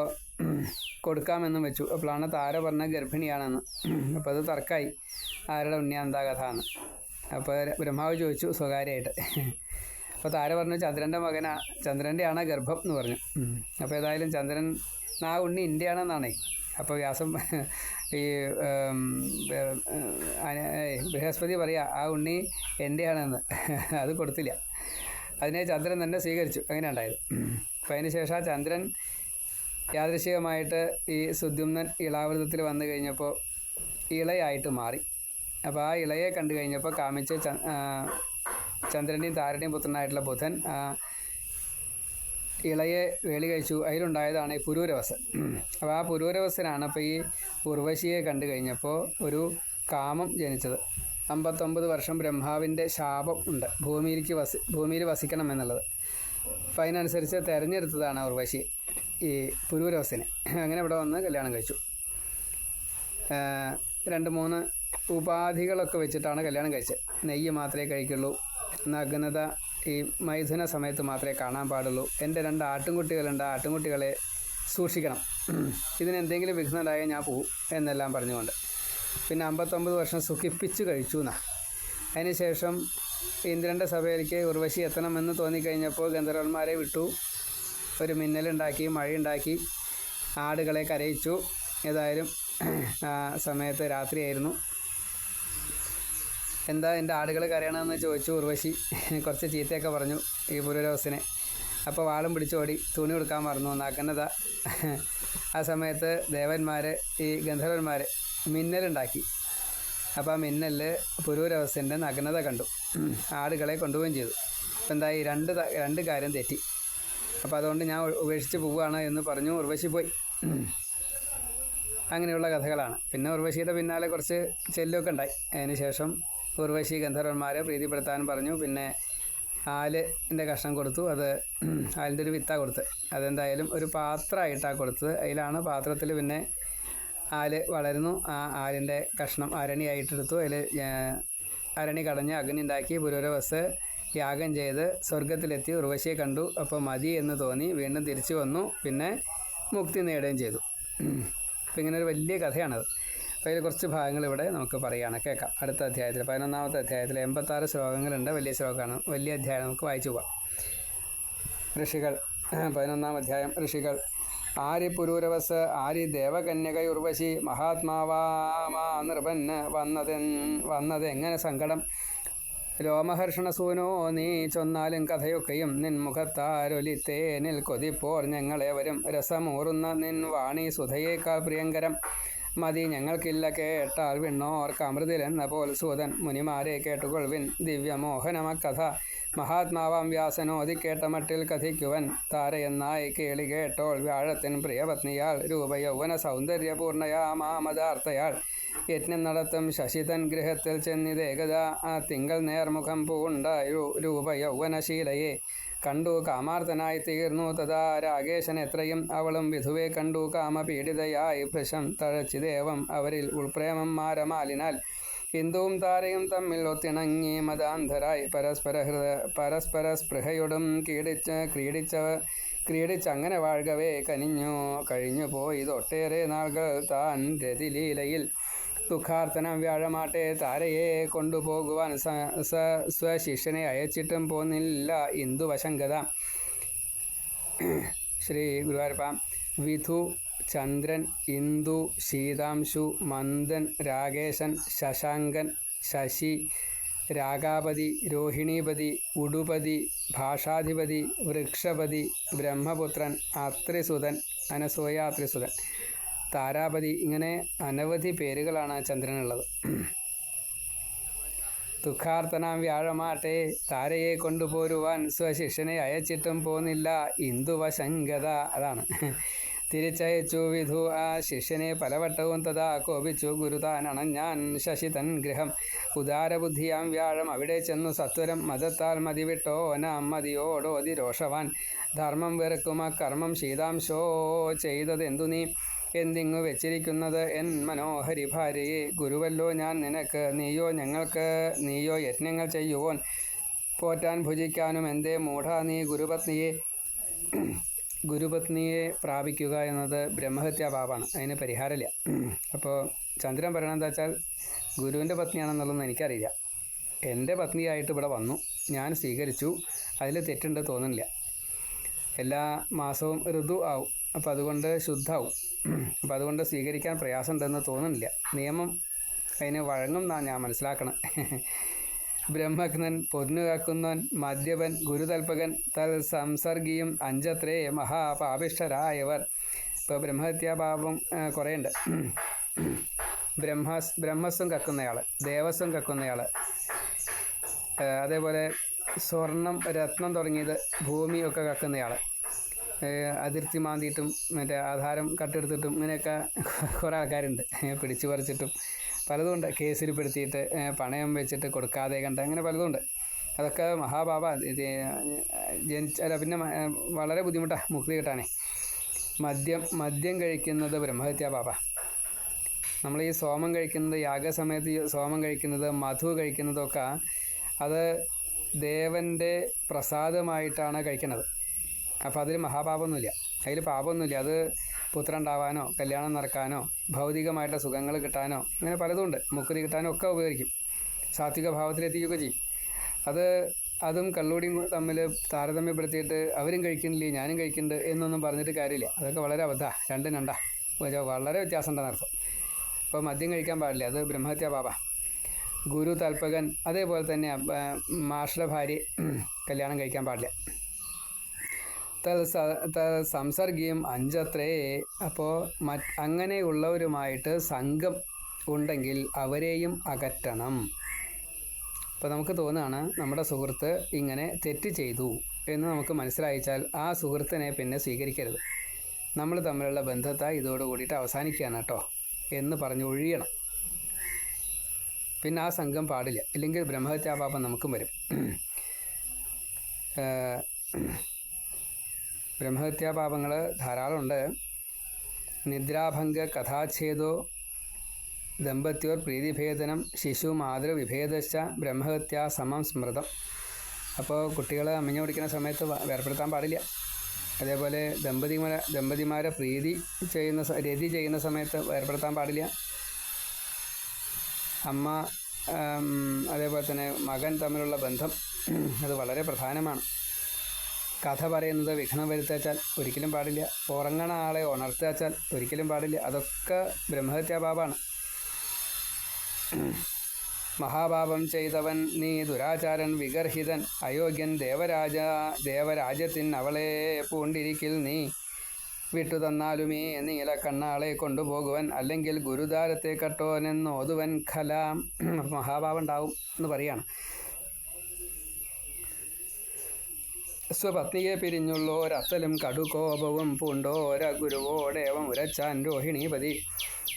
കൊടുക്കാമെന്നും വെച്ചു. അപ്പോഴാണ് താര പറഞ്ഞ ഗർഭിണിയാണെന്ന്. അപ്പോൾ അത് തർക്കമായി, ആരുടെ ഉണ്ണിയാ എന്താ കഥ എന്ന്. അപ്പോൾ ബ്രഹ്മാവ് ചോദിച്ചു സ്വകാര്യമായിട്ട്. അപ്പോൾ താര പറഞ്ഞു ചന്ദ്രൻ്റെ മകനാ, ചന്ദ്രൻ്റെയാണ് ഗർഭം എന്ന് പറഞ്ഞു. അപ്പോൾ ഏതായാലും ചന്ദ്രൻ ആ ഉണ്ണി ഇന്ത്യയാണെന്നാണേ. അപ്പോൾ വ്യാസം ഈ ബൃഹസ്പതി പറയാ ആ ഉണ്ണി എൻ്റെയാണെന്ന്. അത് കൊടുത്തില്ല. അതിനെ ചന്ദ്രൻ തന്നെ സ്വീകരിച്ചു. അങ്ങനെ ഉണ്ടായത്. അപ്പോൾ അതിന് ശേഷം ആ ചന്ദ്രൻ യാദൃശ്ചികമായിട്ട് ഈ സുദ്യുമ്നൻ ഇളാവൃതത്തിൽ വന്നു കഴിഞ്ഞപ്പോൾ ഇളയായിട്ട് മാറി. അപ്പോൾ ആ ഇളയെ കണ്ടു കഴിഞ്ഞപ്പോൾ കാമിച്ച് ചന്ദ്രൻ്റെയും താരൻ്റെയും പുത്രനായിട്ടുള്ള ബുധൻ ഇളയെ വേളി കഴിച്ചു. അതിലുണ്ടായതാണ് ഈ പുരൂരവസൻ. അപ്പോൾ ആ പുരൂരവസനാണ് അപ്പോൾ ഈ ഉർവശിയെ കണ്ടു കഴിഞ്ഞപ്പോൾ ഒരു കാമം ജനിച്ചത്. 59 വർഷം ബ്രഹ്മാവിൻ്റെ ശാപം ഉണ്ട് ഭൂമിയിൽ വസിക്കണം എന്നുള്ളത്. അപ്പോൾ അതിനനുസരിച്ച് തിരഞ്ഞെടുത്തതാണ് ഉർവശി ഈ പുരൂരവസനെ. അങ്ങനെ ഇവിടെ വന്ന് കല്യാണം കഴിച്ചു. 2-3 ഉപാധികളൊക്കെ വെച്ചിട്ടാണ് കല്യാണം കഴിച്ചത്. നെയ്യ് മാത്രമേ കഴിക്കുള്ളൂ, നഗ്നത ഈ മൈഥുന സമയത്ത് മാത്രമേ കാണാൻ പാടുള്ളൂ, എൻ്റെ 2 ആട്ടിൻകുട്ടികളുണ്ട്, ആട്ടിൻകുട്ടികളെ സൂക്ഷിക്കണം, ഇതിനെന്തെങ്കിലും വിഘ്നമുണ്ടായാൽ ഞാൻ പോവും എന്നെല്ലാം പറഞ്ഞുകൊണ്ട്. പിന്നെ 59 വർഷം സുഖിപ്പിച്ച് കഴിച്ചു എന്നാ. അതിനുശേഷം ഇന്ദ്രൻ്റെ സഭയിലേക്ക് ഉർവശി എത്തണമെന്ന് തോന്നിക്കഴിഞ്ഞപ്പോൾ ഗന്ധർവന്മാരെ വിട്ടു. ഒരു മിന്നലുണ്ടാക്കി, മഴയുണ്ടാക്കി, ആടുകളെ കരയിച്ചു. ഏതായാലും ആ സമയത്ത് രാത്രിയായിരുന്നു. എന്താ എൻ്റെ ആടുകൾ കരയണമെന്ന് ചോദിച്ചു ഉർവശി. കുറച്ച് ചീത്തയൊക്കെ പറഞ്ഞു ഈ പുരൂരവസനെ. അപ്പോൾ വാളും പിടിച്ചോടി, തുണി കൊടുക്കാൻ മറന്നു, നഗ്നത. ആ സമയത്ത് ദേവന്മാർ, ഈ ഗന്ധർവന്മാർ മിന്നലുണ്ടാക്കി. അപ്പോൾ ആ മിന്നലിൽ പുരൂരവസൻ്റെ നഗ്നത കണ്ടു. ആടുകളെ കൊണ്ടുപോവുകയും ചെയ്തു. അപ്പോൾ എന്തായി, രണ്ട് കാര്യം തെറ്റി. അപ്പോൾ അതുകൊണ്ട് ഞാൻ ഉപേക്ഷിച്ച് പോവുകയാണ് എന്ന് പറഞ്ഞു ഉർവശി പോയി. അങ്ങനെയുള്ള കഥകളാണ്. പിന്നെ ഉർവശിയുടെ പിന്നാലെ കുറച്ച് ചെല്ലൊക്കെ ഉണ്ടായി. അതിന് ശേഷം ഉർവശി ഗന്ധർവന്മാരെ പ്രീതിപ്പെടുത്താൻ പറഞ്ഞു. പിന്നെ ആലിൻ്റെ കഷ്ണം കൊടുത്തു. അത് ആലിൻ്റെ ഒരു വിത്താണ് കൊടുത്ത്. അതെന്തായാലും ഒരു പാത്രമായിട്ടാണ് കൊടുത്തത്. അതിലാണ് പാത്രത്തിൽ പിന്നെ ആല് വളരുന്നു. ആ ആലിൻ്റെ കഷ്ണം അരണിയായിട്ടെടുത്തു. അതിൽ അരണി കടഞ്ഞ് അഗ്നി ഉണ്ടാക്കി പുരൂരവസ് യാഗം ചെയ്ത് സ്വർഗത്തിലെത്തി ഉർവശിയെ കണ്ടു. അപ്പോൾ മതി എന്ന് തോന്നി, വീണ്ടും തിരിച്ചു വന്നു. പിന്നെ മുക്തി നേടുകയും ചെയ്തു. അപ്പോൾ ഇങ്ങനെ ഒരു വലിയ കഥയാണത്. അപ്പോൾ അതിൽ കുറച്ച് ഭാഗങ്ങൾ ഇവിടെ നമുക്ക് പറയുകയാണ്, കേൾക്കാം. അടുത്ത അധ്യായത്തിൽ 11-ാമത്തെ അധ്യായത്തിൽ 86 ശ്ലോകങ്ങളുണ്ട്. വലിയ ശ്ലോകമാണ്, വലിയ അധ്യായം. നമുക്ക് വായിച്ചു പോകാം. ഋഷികൾ 11-ാം അധ്യായം. ഋഷികൾ. ആരി പുരൂരവസ് ആരി ദേവകന്യക ഉർവശി മഹാത്മാവാമാ നൃപന് വന്നതെങ്ങനെ സങ്കടം രോമഹർഷണസൂനോ നീ ചൊന്നാലും കഥയൊക്കെയും നിൻ മുഖത്താരൊലിത്തേനിൽ കൊതിപ്പോർ ഞങ്ങളേവരും രസമൂറുന്ന നിൻ വാണി സുധയേക്കാൾ പ്രിയങ്കരം മതി ഞങ്ങൾക്കില്ല കേട്ടാൽ വിണ്ണോർക്ക് അമൃതിലെന്ന പോൽ സൂതൻ മുനിമാരെ കേട്ടുകൊൾവിൻ ദിവ്യമോഹനമക്കഥ മഹാത്മാവാം വ്യാസനോതി കേട്ട മട്ടിൽ കഥിക്കുവൻ താരയെന്നായി കേളി കേട്ടോൾ വ്യാഴത്തിൻ പ്രിയപത്നിയാൾ രൂപയൗവന സൗന്ദര്യപൂർണയാമാമതാർത്ഥയാൾ യജ്ഞം നടത്തും ശശിതൻ ഗൃഹത്തിൽ ചെന്നിതേകത ആ തിങ്കൾ നേർമുഖം പൂണ്ടായു രൂപയൗവനശീലയെ കണ്ടു കാമാർത്തനായി തീർന്നു തഥാ രാകേശൻ എത്രയും അവളും വിധുവെ കണ്ടു കാമപീഡിതയായി ഭൃശം തഴച്ചിദേവം അവരിൽ ഉൾപ്രേമം മാരമാലിനാൽ ഹിന്ദുവും താരയും തമ്മിൽ ഒത്തിണങ്ങി മതാന്ധരായി പരസ്പര സ്പൃഹയോടും ക്രീഡിച്ചങ്ങനെ വാഴുകവേ കഴിഞ്ഞു പോയി തൊട്ടേറെ നാളുകൾ താൻ രതിലീലയിൽ ദുഃഖാർത്തനം വ്യാഴമാട്ടെ താരയെ കൊണ്ടുപോകുവാൻ സ്വശിഷ്യനെ അയച്ചിട്ടും പോന്നില്ല ഇന്ദുവശങ്കത. ശ്രീ ഗുരുവായൂരപ്പ. വിധു, ചന്ദ്രൻ, ഇന്ദു, ശീതാംശു, മന്ദൻ, രാകേശൻ, ശശാങ്കൻ, ശശി, രാഗാപതി, രോഹിണീപതി, ഉടുപതി, ഭാഷാധിപതി, വൃക്ഷപതി, ബ്രഹ്മപുത്രൻ, അത്രിസുതൻ, അനസൂയാത്രിസുതൻ, താരാപതി, ഇങ്ങനെ അനവധി പേരുകളാണ് ചന്ദ്രനുള്ളത്. ദുഃഖാർത്തനാം വ്യാഴമാട്ടെ താരയെ കൊണ്ടുപോരുവാൻ സ്വശിഷ്യനെ അയച്ചിട്ടും പോന്നില്ല ഇന്ദുവശങ്കത. അതാണ്. തിരിച്ചയച്ചു വിധു ആ ശിഷ്യനെ പലവട്ടവും തഥാ കോപിച്ചു ഗുരുതാൻ അണഞ്ഞാൻ ശശിതൻ ഗൃഹം. ഉദാരബുദ്ധിയാം വ്യാഴം അവിടെ ചെന്നു സത്വരം മതത്താൽ മതിവിട്ടോ നാം മതിയോടോതി രോഷവാൻ. ധർമ്മം വെറുക്കുമ കർമ്മം ശീതാംശോ ചെയ്തതെന്തു നീ എന്തിങ്ങു വെച്ചിരിക്കുന്നത് എൻ മനോഹരി ഭാര്യയെ. ഗുരുവല്ലോ ഞാൻ നിനക്ക്, നീയോ ഞങ്ങൾക്ക്, നീയോ യജ്ഞങ്ങൾ ചെയ്യുവോൻ പോറ്റാൻ ഭുജിക്കാനും എന്തേ മൂഢ നീ ഗുരുപത്നിയെ പ്രാപിക്കുക എന്നത് ബ്രഹ്മഹത്യാപാപാണ്. അതിന് പരിഹാരമില്ല. അപ്പോൾ ചന്ദ്രൻ പറയണത് എന്താ വെച്ചാൽ ഗുരുവിൻ്റെ പത്നിയാണെന്നുള്ളതൊന്നും എനിക്കറിയില്ല. എൻ്റെ പത്നിയായിട്ട് ഇവിടെ വന്നു, ഞാൻ സ്വീകരിച്ചു, അതിൽ തെറ്റുണ്ട് തോന്നുന്നില്ല. എല്ലാ മാസവും ഋതു ആവും, അപ്പോൾ അതുകൊണ്ട് ശുദ്ധാവും. അപ്പോൾ അതുകൊണ്ട് സ്വീകരിക്കാൻ പ്രയാസമുണ്ടെന്ന് തോന്നുന്നില്ല. നിയമം അതിന് വഴങ്ങും എന്നാണ് ഞാൻ മനസ്സിലാക്കണം. ബ്രഹ്മജ്ഞൻ, പൊന്നു കാക്കുന്നവൻ, മദ്യപൻ, ഗുരുതൽപകൻ, സംസർഗിയും അഞ്ചത്രേ മഹാപാപിഷ്ഠരായവർ. ഇപ്പോൾ ബ്രഹ്മഹത്യാപാപം കുറേ ഉണ്ട്. ബ്രഹ്മസ്വം കക്കുന്നയാൾ, ദേവസ്വം കക്കുന്നയാൾ, അതേപോലെ സ്വർണം, രത്നം തുടങ്ങിയത് ഭൂമിയൊക്കെ കക്കുന്നയാൾ, അതിർത്തി മാന്തിയിട്ടും മറ്റേ ആധാരം കട്ടെടുത്തിട്ടും ഇങ്ങനെയൊക്കെ കുറേ ആൾക്കാരുണ്ട്. പിടിച്ചു പറിച്ചിട്ടും പലതുമുണ്ട്. കേസിൽ പെടുത്തിയിട്ട് പണയം വെച്ചിട്ട് കൊടുക്കാതെ കണ്ട് അങ്ങനെ പലതുമുണ്ട്. അതൊക്കെ മഹാപാപ. പിന്നെ വളരെ ബുദ്ധിമുട്ടാണ് മുക്തി കിട്ടാനേ. മദ്യം കഴിക്കുന്നത് ബ്രഹ്മഹത്യാപാപ. നമ്മൾ ഈ സോമം കഴിക്കുന്നത്, യാഗസമയത്ത് സോമം കഴിക്കുന്നത്, മധു കഴിക്കുന്നതൊക്കെ അത് ദേവൻ്റെ പ്രസാദമായിട്ടാണ് കഴിക്കുന്നത്. അപ്പോൾ അതിൽ മഹാപാപമൊന്നുമില്ല, അതിൽ പാപമൊന്നുമില്ല. അത് പുത്രൻ ഉണ്ടാവാനോ കല്യാണം നടക്കാനോ ഭൗതികമായിട്ടുള്ള സുഖങ്ങൾ കിട്ടാനോ അങ്ങനെ പലതുമുണ്ട്. മുക്തി കിട്ടാനോ ഒക്കെ ഉപകരിക്കും. സാത്വിക ഭാവത്തിലെത്തിക്കുകയൊക്കെ ചെയ്യും. അതും കള്ളൂടിയും തമ്മിൽ താരതമ്യപ്പെടുത്തിയിട്ട് അവരും കഴിക്കുന്നില്ലേ ഞാനും കഴിക്കുന്നുണ്ട് എന്നൊന്നും പറഞ്ഞിട്ട് കാര്യമില്ല. അതൊക്കെ വളരെ അബദ്ധമാണ്. രണ്ടും രണ്ടാ, വളരെ വ്യത്യാസം ഉണ്ടെന്ന് അർത്ഥം. അപ്പോൾ മദ്യം കഴിക്കാൻ പാടില്ല, അത് ബ്രഹ്മഹത്യാപാപ. ഗുരു തൽപകൻ, അതേപോലെ തന്നെ മാഷയുടെ ഭാര്യ കല്യാണം കഴിക്കാൻ പാടില്ല. സംസർഗിയും അഞ്ചത്രേ. അപ്പോൾ അങ്ങനെയുള്ളവരുമായിട്ട് സംഘം ഉണ്ടെങ്കിൽ അവരെയും അകറ്റണം. അപ്പോൾ നമുക്ക് തോന്നുകയാണ് നമ്മുടെ സുഹൃത്ത് ഇങ്ങനെ തെറ്റ് ചെയ്തു എന്ന് നമുക്ക് മനസ്സിലായിച്ചാൽ ആ സുഹൃത്തിനെ പിന്നെ സ്വീകരിക്കരുത്. നമ്മൾ തമ്മിലുള്ള ബന്ധത്തെ ഇതോട് കൂടിയിട്ട് അവസാനിക്കുകയാണ് കേട്ടോ എന്ന് പറഞ്ഞ് ഒഴിയണം. പിന്നെ ആ സംഘം പാടില്ല, ഇല്ലെങ്കിൽ ബ്രഹ്മഹത്യാപാപം നമുക്കും വരും. ബ്രഹ്മഹത്യാപാപങ്ങൾ ധാരാളമുണ്ട്. നിദ്രാഭംഗ, കഥാച്ഛേദോ, ദമ്പത്യോർ പ്രീതിഭേദനം, ശിശു മാതൃവിഭേദശ്ച ബ്രഹ്മഹത്യാ സമം സ്മൃതം. അപ്പോൾ കുട്ടികൾ അമ്മഞ്ഞു കുടിക്കുന്ന സമയത്ത് വേർപ്പെടുത്താൻ പാടില്ല. അതേപോലെ ദമ്പതിമാരെ രതി ചെയ്യുന്ന സമയത്ത് വേർപ്പെടുത്താൻ പാടില്ല. അമ്മ അതേപോലെ തന്നെ മകൻ തമ്മിലുള്ള ബന്ധം അത് വളരെ പ്രധാനമാണ്. കഥ പറയുന്നത് വിഘ്നം വരുത്താച്ചാൽ ഒരിക്കലും പാടില്ല. ഉറങ്ങണ ആളെ ഉണർത്താച്ചാൽ ഒരിക്കലും പാടില്ല. അതൊക്കെ ബ്രഹ്മഹത്യാപാപാണ്. മഹാപാപം ചെയ്തവൻ നീ ദുരാചാരൻ വിഗർഹിതൻ അയോഗ്യൻ ദേവരാജ്യത്തിൻ അവളെ പൂണ്ടിരിക്കിൽ നീ. വിട്ടു തന്നാലുമേ നീലക്കണ്ണാളെ കൊണ്ടുപോകുവൻ, അല്ലെങ്കിൽ ഗുരുദ്വാരത്തെ കട്ടോനെന്നോതുവൻ ഖല. മഹാഭാവം ഉണ്ടാവും എന്ന് പറയാണ്. സ്വപത്നിയെ പിരിഞ്ഞുള്ളോരത്തലും കടുകോപവും പൂണ്ടോര ഗുരുവോടേവം ഉരച്ചാൻ രോഹിണീപതി.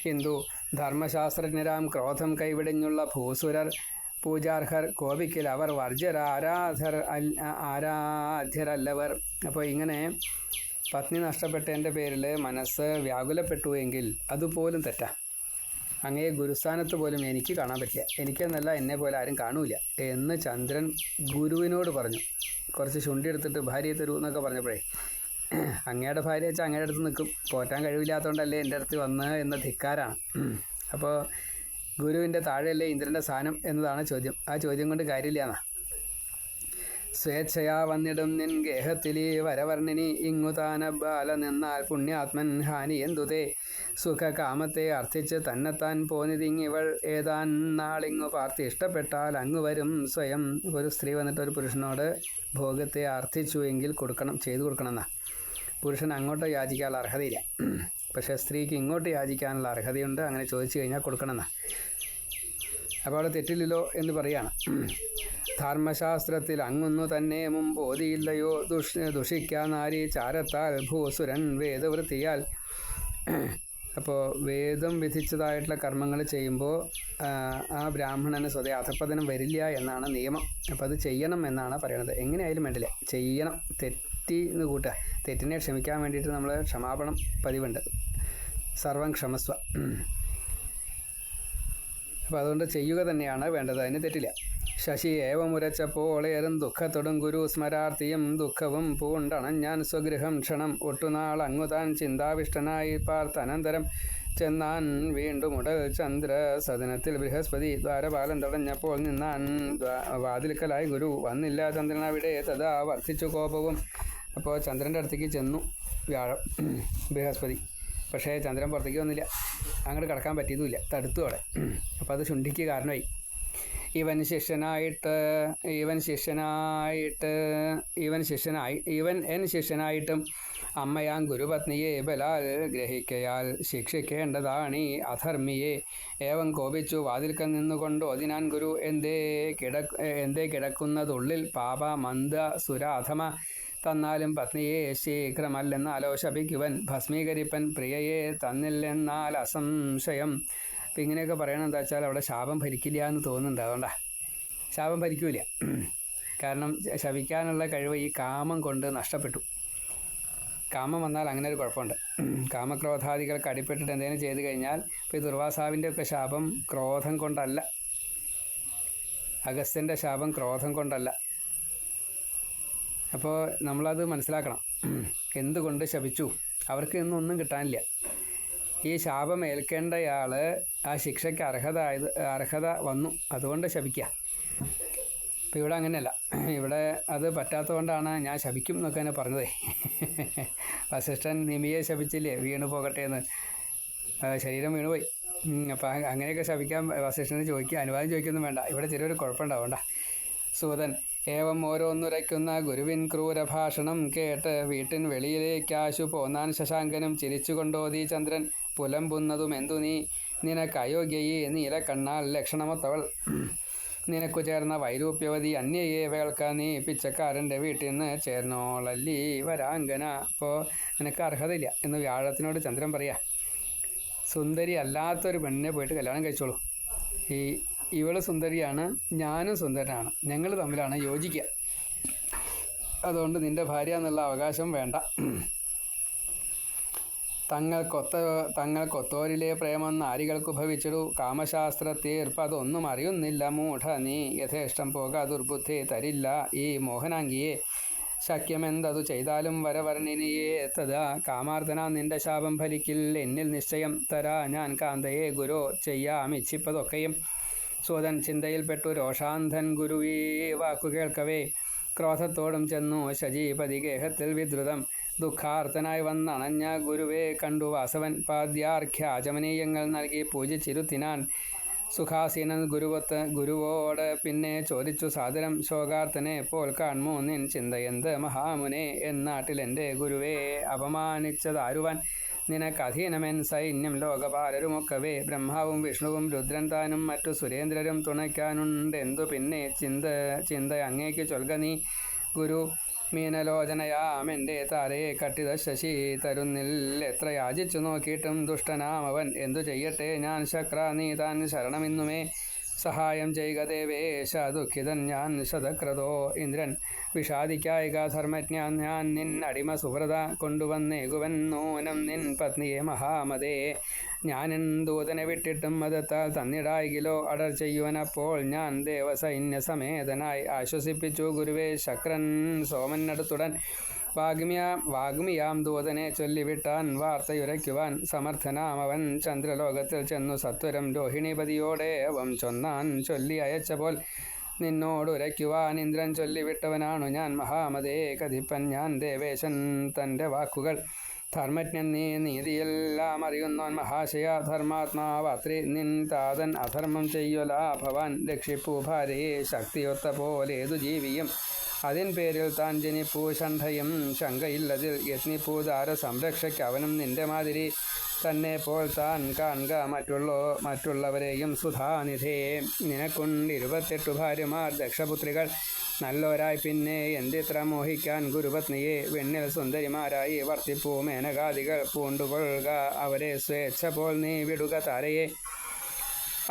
ഹിന്ദു ധർമ്മശാസ്ത്രജ്ഞരാം ക്രോധം കൈവിടിഞ്ഞുള്ള ഭൂസുരർ പൂജാർഹർ കോപിക്കിൽ അവർ ആരാധ്യരല്ലവർ. അപ്പോൾ ഇങ്ങനെ പത്നി നഷ്ടപ്പെട്ടതിൻ്റെ പേരിൽ മനസ്സ് വ്യാകുലപ്പെട്ടു എങ്കിൽ അതുപോലും തെറ്റാ. അങ്ങേ ഗുരുസ്ഥാനത്ത് പോലും എനിക്ക് കാണാൻ പറ്റില്ല, എനിക്കെന്നല്ല എന്നെ പോലെ ആരും കാണൂല എന്ന് ചന്ദ്രൻ ഗുരുവിനോട് പറഞ്ഞു. കുറച്ച് ശുണ്ടി എടുത്തിട്ട് ഭാര്യയെ തരൂ എന്നൊക്കെ പറഞ്ഞപ്പോഴേ, അങ്ങയുടെ ഭാര്യ വെച്ചാൽ അങ്ങയുടെ അടുത്ത് നിൽക്കും, പോറ്റാൻ കഴിവില്ലാത്തതുകൊണ്ടല്ലേ എൻ്റെ അടുത്ത് വന്ന് എന്ന ധിക്കാരാണ്. അപ്പോൾ ഗുരുവിൻ്റെ താഴെയല്ലേ ഇന്ദ്രൻ്റെ സ്ഥാനം എന്നതാണ് ചോദ്യം. ആ ചോദ്യം കൊണ്ട് കാര്യമില്ല എന്നാ. സ്വേച്ഛയാ വന്നിടും നിൻ ഗേഹത്തിലീ വരവർണ്ണിനി, ഇങ്ങു താന ബാല നിന്നാൽ പുണ്യാത്മൻ ഹാനി എന്തുതേ. സുഖകാമത്തെ അർത്ഥിച്ച് തന്നെത്താൻ പോന്നിതിങ്ങിവൾ, ഏതാൻ നാളിങ്ങു പാർത്തി ഇഷ്ടപ്പെട്ടാൽ അങ്ങ് വരും സ്വയം. ഒരു സ്ത്രീ വന്നിട്ട് ഒരു പുരുഷനോട് ഭോഗത്തെ അർത്ഥിച്ചു എങ്കിൽ ചെയ്തു കൊടുക്കണം എന്നാ. പുരുഷൻ അങ്ങോട്ട് യാചിക്കാനുള്ള അർഹതയില്ല, പക്ഷേ സ്ത്രീക്ക് ഇങ്ങോട്ട് യാചിക്കാനുള്ള അർഹതയുണ്ട്. അങ്ങനെ ചോദിച്ചു കഴിഞ്ഞാൽ കൊടുക്കണമെന്നാ. അപ്പോൾ അവിടെ തെറ്റില്ലല്ലോ എന്ന് പറയാണ്. ധർമ്മശാസ്ത്രത്തിൽ അങ്ങൊന്നു തന്നെ മുമ്പോതിയില്ലയോ, ദുഷിക്കാൻ നാരി ചാരത്താൽ ഭൂസുരൻ വേദവൃത്തിയാൽ. അപ്പോൾ വേദം വിധിച്ചതായിട്ടുള്ള കർമ്മങ്ങൾ ചെയ്യുമ്പോൾ ആ ബ്രാഹ്മണന് സ്വതേ അധപ്പതനം വരില്ല എന്നാണ് നിയമം. അപ്പോൾ അത് ചെയ്യണം എന്നാണ് പറയണത്. എങ്ങനെയായാലും വേണ്ടില്ല, ചെയ്യണം. തെറ്റി എന്ന് കൂട്ടുക. തെറ്റിനെ ക്ഷമിക്കാൻ വേണ്ടിയിട്ട് നമ്മൾ ക്ഷമാപണം പതിവുണ്ട്. സർവം ക്ഷമസ്വ. അപ്പോൾ അതുകൊണ്ട് ചെയ്യുക തന്നെയാണ് വേണ്ടത്, അതിന് തെറ്റില്ല. ശശി ഏവമുരച്ചപ്പോൾ ഏറും ദുഃഖത്തൊടും ഗുരു സ്മരാർത്ഥിയും ദുഃഖവും പൂണ്ടണഞ്ഞാൻ സ്വഗൃഹം ക്ഷണം. ഒട്ടുനാൾ അങ്ങുതാൻ ചിന്താവിഷ്ടനായി പാർത്തനന്തരം ചെന്നാൻ വീണ്ടും ഉടൽ ചന്ദ്ര സദനത്തിൽ. ബൃഹസ്പതി ദ്വാരപാലം തടഞ്ഞപ്പോൾ നിന്നാൻ വാതിൽക്കലായി ഗുരു. വന്നില്ല ചന്ദ്രൻ അവിടെ, തഥാ വർദ്ധിച്ചു കോപവും. അപ്പോൾ ചന്ദ്രൻ്റെ അടുത്തേക്ക് ചെന്നു ബൃഹസ്പതി. പക്ഷേ ചന്ദ്രൻ പുറത്തേക്ക് വന്നില്ല, അങ്ങോട്ട് കടക്കാൻ പറ്റിയതുമില്ല, തടുത്തു അവിടെ. അപ്പോൾ അത് ശുണ്ഠിക്ക് കാരണമായി. ഇവൻ എൻ ശിഷ്യനായിട്ടും അമ്മയാം ഗുരുപത്നിയെ ബലാൽ ഗ്രഹിക്കയാൽ ശിക്ഷിക്കേണ്ടതാണീ അധർമ്മിയെ. ഏവം കോപിച്ചു വാതിൽക്കൽ നിന്നുകൊണ്ട് ഓതിനാൻ ഗുരു, എന്തേ കിടക്കുന്നതുള്ളിൽ പാപ മന്ദ സുരാധമ. തന്നാലും പത്നിയെ ശീഘ്രമല്ലെന്നാലോ ശപിക്കുവൻ, ഭസ്മീകരിപ്പൻ പ്രിയയെ തന്നില്ലെന്നാൽ അസംശയം. അപ്പം ഇങ്ങനെയൊക്കെ പറയണം. എന്താ വെച്ചാൽ അവിടെ ശാപം ഭരിക്കില്ല എന്ന് തോന്നുന്നുണ്ട്. അതുകൊണ്ടാണ് ശാപം ഭരിക്കൂല. കാരണം ശപിക്കാനുള്ള കഴിവ് ഈ കാമം കൊണ്ട് നഷ്ടപ്പെട്ടു. കാമം വന്നാൽ അങ്ങനെ ഒരു കുഴപ്പമുണ്ട്. കാമക്രോധാദികൾക്ക് അടിപ്പെട്ടിട്ട് എന്തെങ്കിലും ചെയ്തു കഴിഞ്ഞാൽ, ഇപ്പോൾ ഈ ദുർവാസാവിൻ്റെ ഒക്കെ ശാപം ക്രോധം കൊണ്ടല്ല, അഗസ്ത്യൻ്റെ ശാപം ക്രോധം കൊണ്ടല്ല. അപ്പോൾ നമ്മളത് മനസ്സിലാക്കണം. എന്തുകൊണ്ട് ശപിച്ചു? അവർക്ക് ഇന്നൊന്നും കിട്ടാനില്ല. ഈ ശാപം ഏൽക്കേണ്ടയാൾ ആ ശിക്ഷയ്ക്ക് അർഹത വന്നു, അതുകൊണ്ട് ശപിക്കുക. അപ്പോൾ ഇവിടെ അങ്ങനെയല്ല. ഇവിടെ അത് പറ്റാത്തതുകൊണ്ടാണ് ഞാൻ ശപിക്കും എന്നൊക്കെ തന്നെ പറഞ്ഞതേ. വസിഷ്ഠൻ നിമിയെ ശപിച്ചില്ലേ, വീണു പോകട്ടെ എന്ന്. ശരീരം വീണുപോയി. അപ്പോൾ അങ്ങനെയൊക്കെ ശപിക്കാൻ വസിഷ്ഠന് അനുവാദം ചോദിക്കൊന്നും വേണ്ട. ഇവിടെ ചെറിയൊരു കുഴപ്പമുണ്ടാവണ്ട. സൂതൻ ഏവം ഓരോന്നുരയ്ക്കുന്ന ഗുരുവിൻ ക്രൂരഭാഷണം കേട്ട് വീട്ടിൻ വെളിയിലേക്കാശു പോന്നാൻ ശശാങ്കനും. ചിരിച്ചുകൊണ്ടോതി ചന്ദ്രൻ പുലമ്പുന്നതും എന്തു നീ, നിനക്കയോഗ്യയെ നീലക്കണ്ണാൽ ലക്ഷണമൊത്തവൾ. നിനക്കു ചേർന്ന വൈരൂപ്യവതി അന്യയെ വേൾക്ക നീ, പിച്ചക്കാരൻ്റെ വീട്ടിൽ നിന്ന് ചേർന്നോളല്ലീ വരാങ്കന. അപ്പോൾ നിനക്ക് അർഹതയില്ല എന്ന് വ്യാഴത്തിനോട് ചന്ദ്രൻ പറയാ. സുന്ദരി അല്ലാത്തൊരു പെണ്ണിനെ പോയിട്ട് കല്യാണം കഴിച്ചോളൂ. ഇവള് സുന്ദരിയാണ്, ഞാനും സുന്ദരനാണ്, ഞങ്ങൾ തമ്മിലാണ് യോജിക്കുക. അതുകൊണ്ട് നിൻ്റെ ഭാര്യ എന്നുള്ള അവകാശം വേണ്ട. തങ്ങൾക്കൊത്തോരിലെ പ്രേമം നാരികൾക്കു ഭവിച്ചിടു. കാമശാസ്ത്രത്തീർപ്പ് അതൊന്നും അറിയുന്നില്ല മൂഢ നീ. യഥേഷ്ടം പോക ദുർബുദ്ധി തരില്ല ഈ മോഹനാംഗിയെ. ശക്യമെന്തതു ചെയ്താലും വരവർണ്ണിനിയെ തഥാ. കാമാർദ്ദന നിന്റെ ശാപം ഫലിക്കിൽ എന്നിൽ നിശ്ചയം. തരാ ഞാൻ കാന്തയെ ഗുരോ ചെയ്യാമിച്ചിപ്പതൊക്കെയും. സൂതൻ ചിന്തയിൽപ്പെട്ടു രോഷാന്ധൻ ഗുരുവീ വാക്കു കേൾക്കവേ. ക്രോധത്തോടും ചെന്നു ശചീപതി ഗേഹത്തിൽ വിദ്രുതം. ദുഃഖാർത്തനായി വന്നണഞ്ഞ ഗുരുവെ കണ്ടു വാസവൻ. പാദ്യാർഘ്യാചമനീയങ്ങൾ നൽകി പൂജിച്ചിരുത്തിനാൻ. സുഖാസീനൻ ഗുരുവോട് പിന്നെ ചോദിച്ചു സാദരം ശോകാർത്തനെ പോൽ കാൺമോ നിൻ ചിന്തയെന്ത് മഹാമുനെ എന്നാട്ടിലെൻ്റെ ഗുരുവേ അപമാനിച്ചതാരുവാൻ നിനക്കധീനമെൻ സൈന്യം ലോകപാലരുമൊക്കവേ ബ്രഹ്മാവും വിഷ്ണുവും രുദ്രൻ താനും മറ്റു സുരേന്ദ്രരും തുണയ്ക്കാനുണ്ടെന്തു പിന്നെ ചിന്ത അങ്ങേക്ക് ചൊൽക നീ ഗുരു മീനലോചനയാമെൻ്റെ താരയെ കട്ടിത ശശി തരുന്നിൽ എത്ര യാചിച്ചു നോക്കിയിട്ടും ദുഷ്ടനാമവൻ എന്തു ചെയ്യട്ടെ ഞാൻ ശക്ര നീ താൻ ശരണമിന്നുമേ സഹായം ചെയ്യുക ദേവേശ ദുഃഖിതൻ ഞാൻ ശതക്രതോ ഇന്ദ്രൻ വിഷാദിക്കായിക ധർമ്മജ്ഞാൻ ഞാൻ നിൻ അടിമ സുഹൃത കൊണ്ടുവന്നേകുവൻ നൂനം നിൻ പത്നിയെ മഹാമതേ ഞാനെൻ ദൂതനെ വിട്ടിട്ടും മതത്താൽ തന്നിടായികിലോ അടർ ചെയ്യുവനപ്പോൾ ഞാൻ ദേവസൈന്യ സമേതനായി ആശ്വസിപ്പിച്ചു ഗുരുവേ ശക്രൻ സോമനടുത്തുടൻ വാഗ്മിയാം ദൂതനെ ചൊല്ലിവിട്ടാൻ വാർത്തയുരയ്ക്കുവാൻ സമർത്ഥനാമവൻ ചന്ദ്രലോകത്തിൽ ചെന്നു സത്വരം രോഹിണീപതിയോടെ അവം ചൊന്നാൻ ചൊല്ലി അയച്ചപോൽ നിന്നോടുരയ്ക്കുവാൻ ഇന്ദ്രൻ ചൊല്ലിവിട്ടവനാണു ഞാൻ മഹാമതേ കതിപ്പൻ ഞാൻ ദേവേശൻ തൻ്റെ വാക്കുകൾ ധർമ്മജ്ഞൻ നീ നീതിയെല്ലാം അറിയുന്നോൻ മഹാശയ ധർമാത്മാവാത്രി നിൻ താതൻ അധർമ്മം ചെയ്യൊലാ ഭവാൻ രക്ഷിപ്പൂ ഭാര്യയെ ശക്തിയൊത്ത പോലേതു ജീവിയും അതിൻ പേരിൽ താൻ ജനിപ്പൂ ഷണ്ഠയും ശങ്കയില്ലതിൽ യത്നിപ്പൂതാര സംരക്ഷയ്ക്ക് അവനും നിന്റെ മാതിരി തന്നെ പോൽ താൻ കാണുക മറ്റുള്ളവരെയും സുധാനിധേ നിനക്കുണ്ട് 28 ഭാര്യമാർ ദക്ഷപുത്രികൾ നല്ലോരായി പിന്നെ എന്തിത്ര മോഹിക്കാൻ ഗുരുപത്നിയെ വെണ്ണിൽ സുന്ദരിമാരായി വർത്തിപ്പൂ മേനകാദികൾ പൂണ്ടുകൊള്ളുക അവരെ സ്വേച്ഛ പോൽ നീ വിടുക താരയെ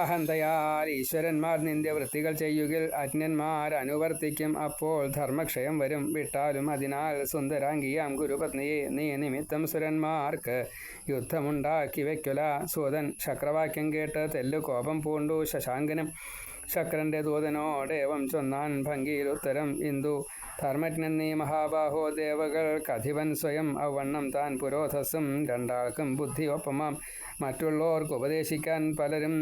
അഹന്തയാൽ ഈശ്വരന്മാർ നിന്റെ വൃത്തികൾ ചെയ്യുകിൽ അജ്ഞന്മാർ അനുവർത്തിക്കും അപ്പോൾ ധർമ്മക്ഷയം വരും വിട്ടാലും അതിനാൽ സുന്ദരാംഗിയാം ഗുരുപത്നിയെ നീ നിമിത്തം സുരന്മാർക്ക് യുദ്ധമുണ്ടാക്കി വയ്ക്കുല സൂതൻ ശക്രവാക്യം കേട്ട് തെല്ലു കോപം പൂണ്ടു ശശാങ്കനും ശക്രന്റെ ദൂതനോടേവം ചൊന്നാൻ ഭംഗിയിലുത്തരം ഇന്ദു ധർമ്മജ്ഞൻ നീ മഹാബാഹോ ദേവകൾക്കധിപൻ സ്വയം അവണ്ണം താൻ പുരോധസ്സും രണ്ടാൾക്കും ബുദ്ധി ഒപ്പമാം മറ്റുള്ളവർക്ക് ഉപദേശിക്കാൻ പലരും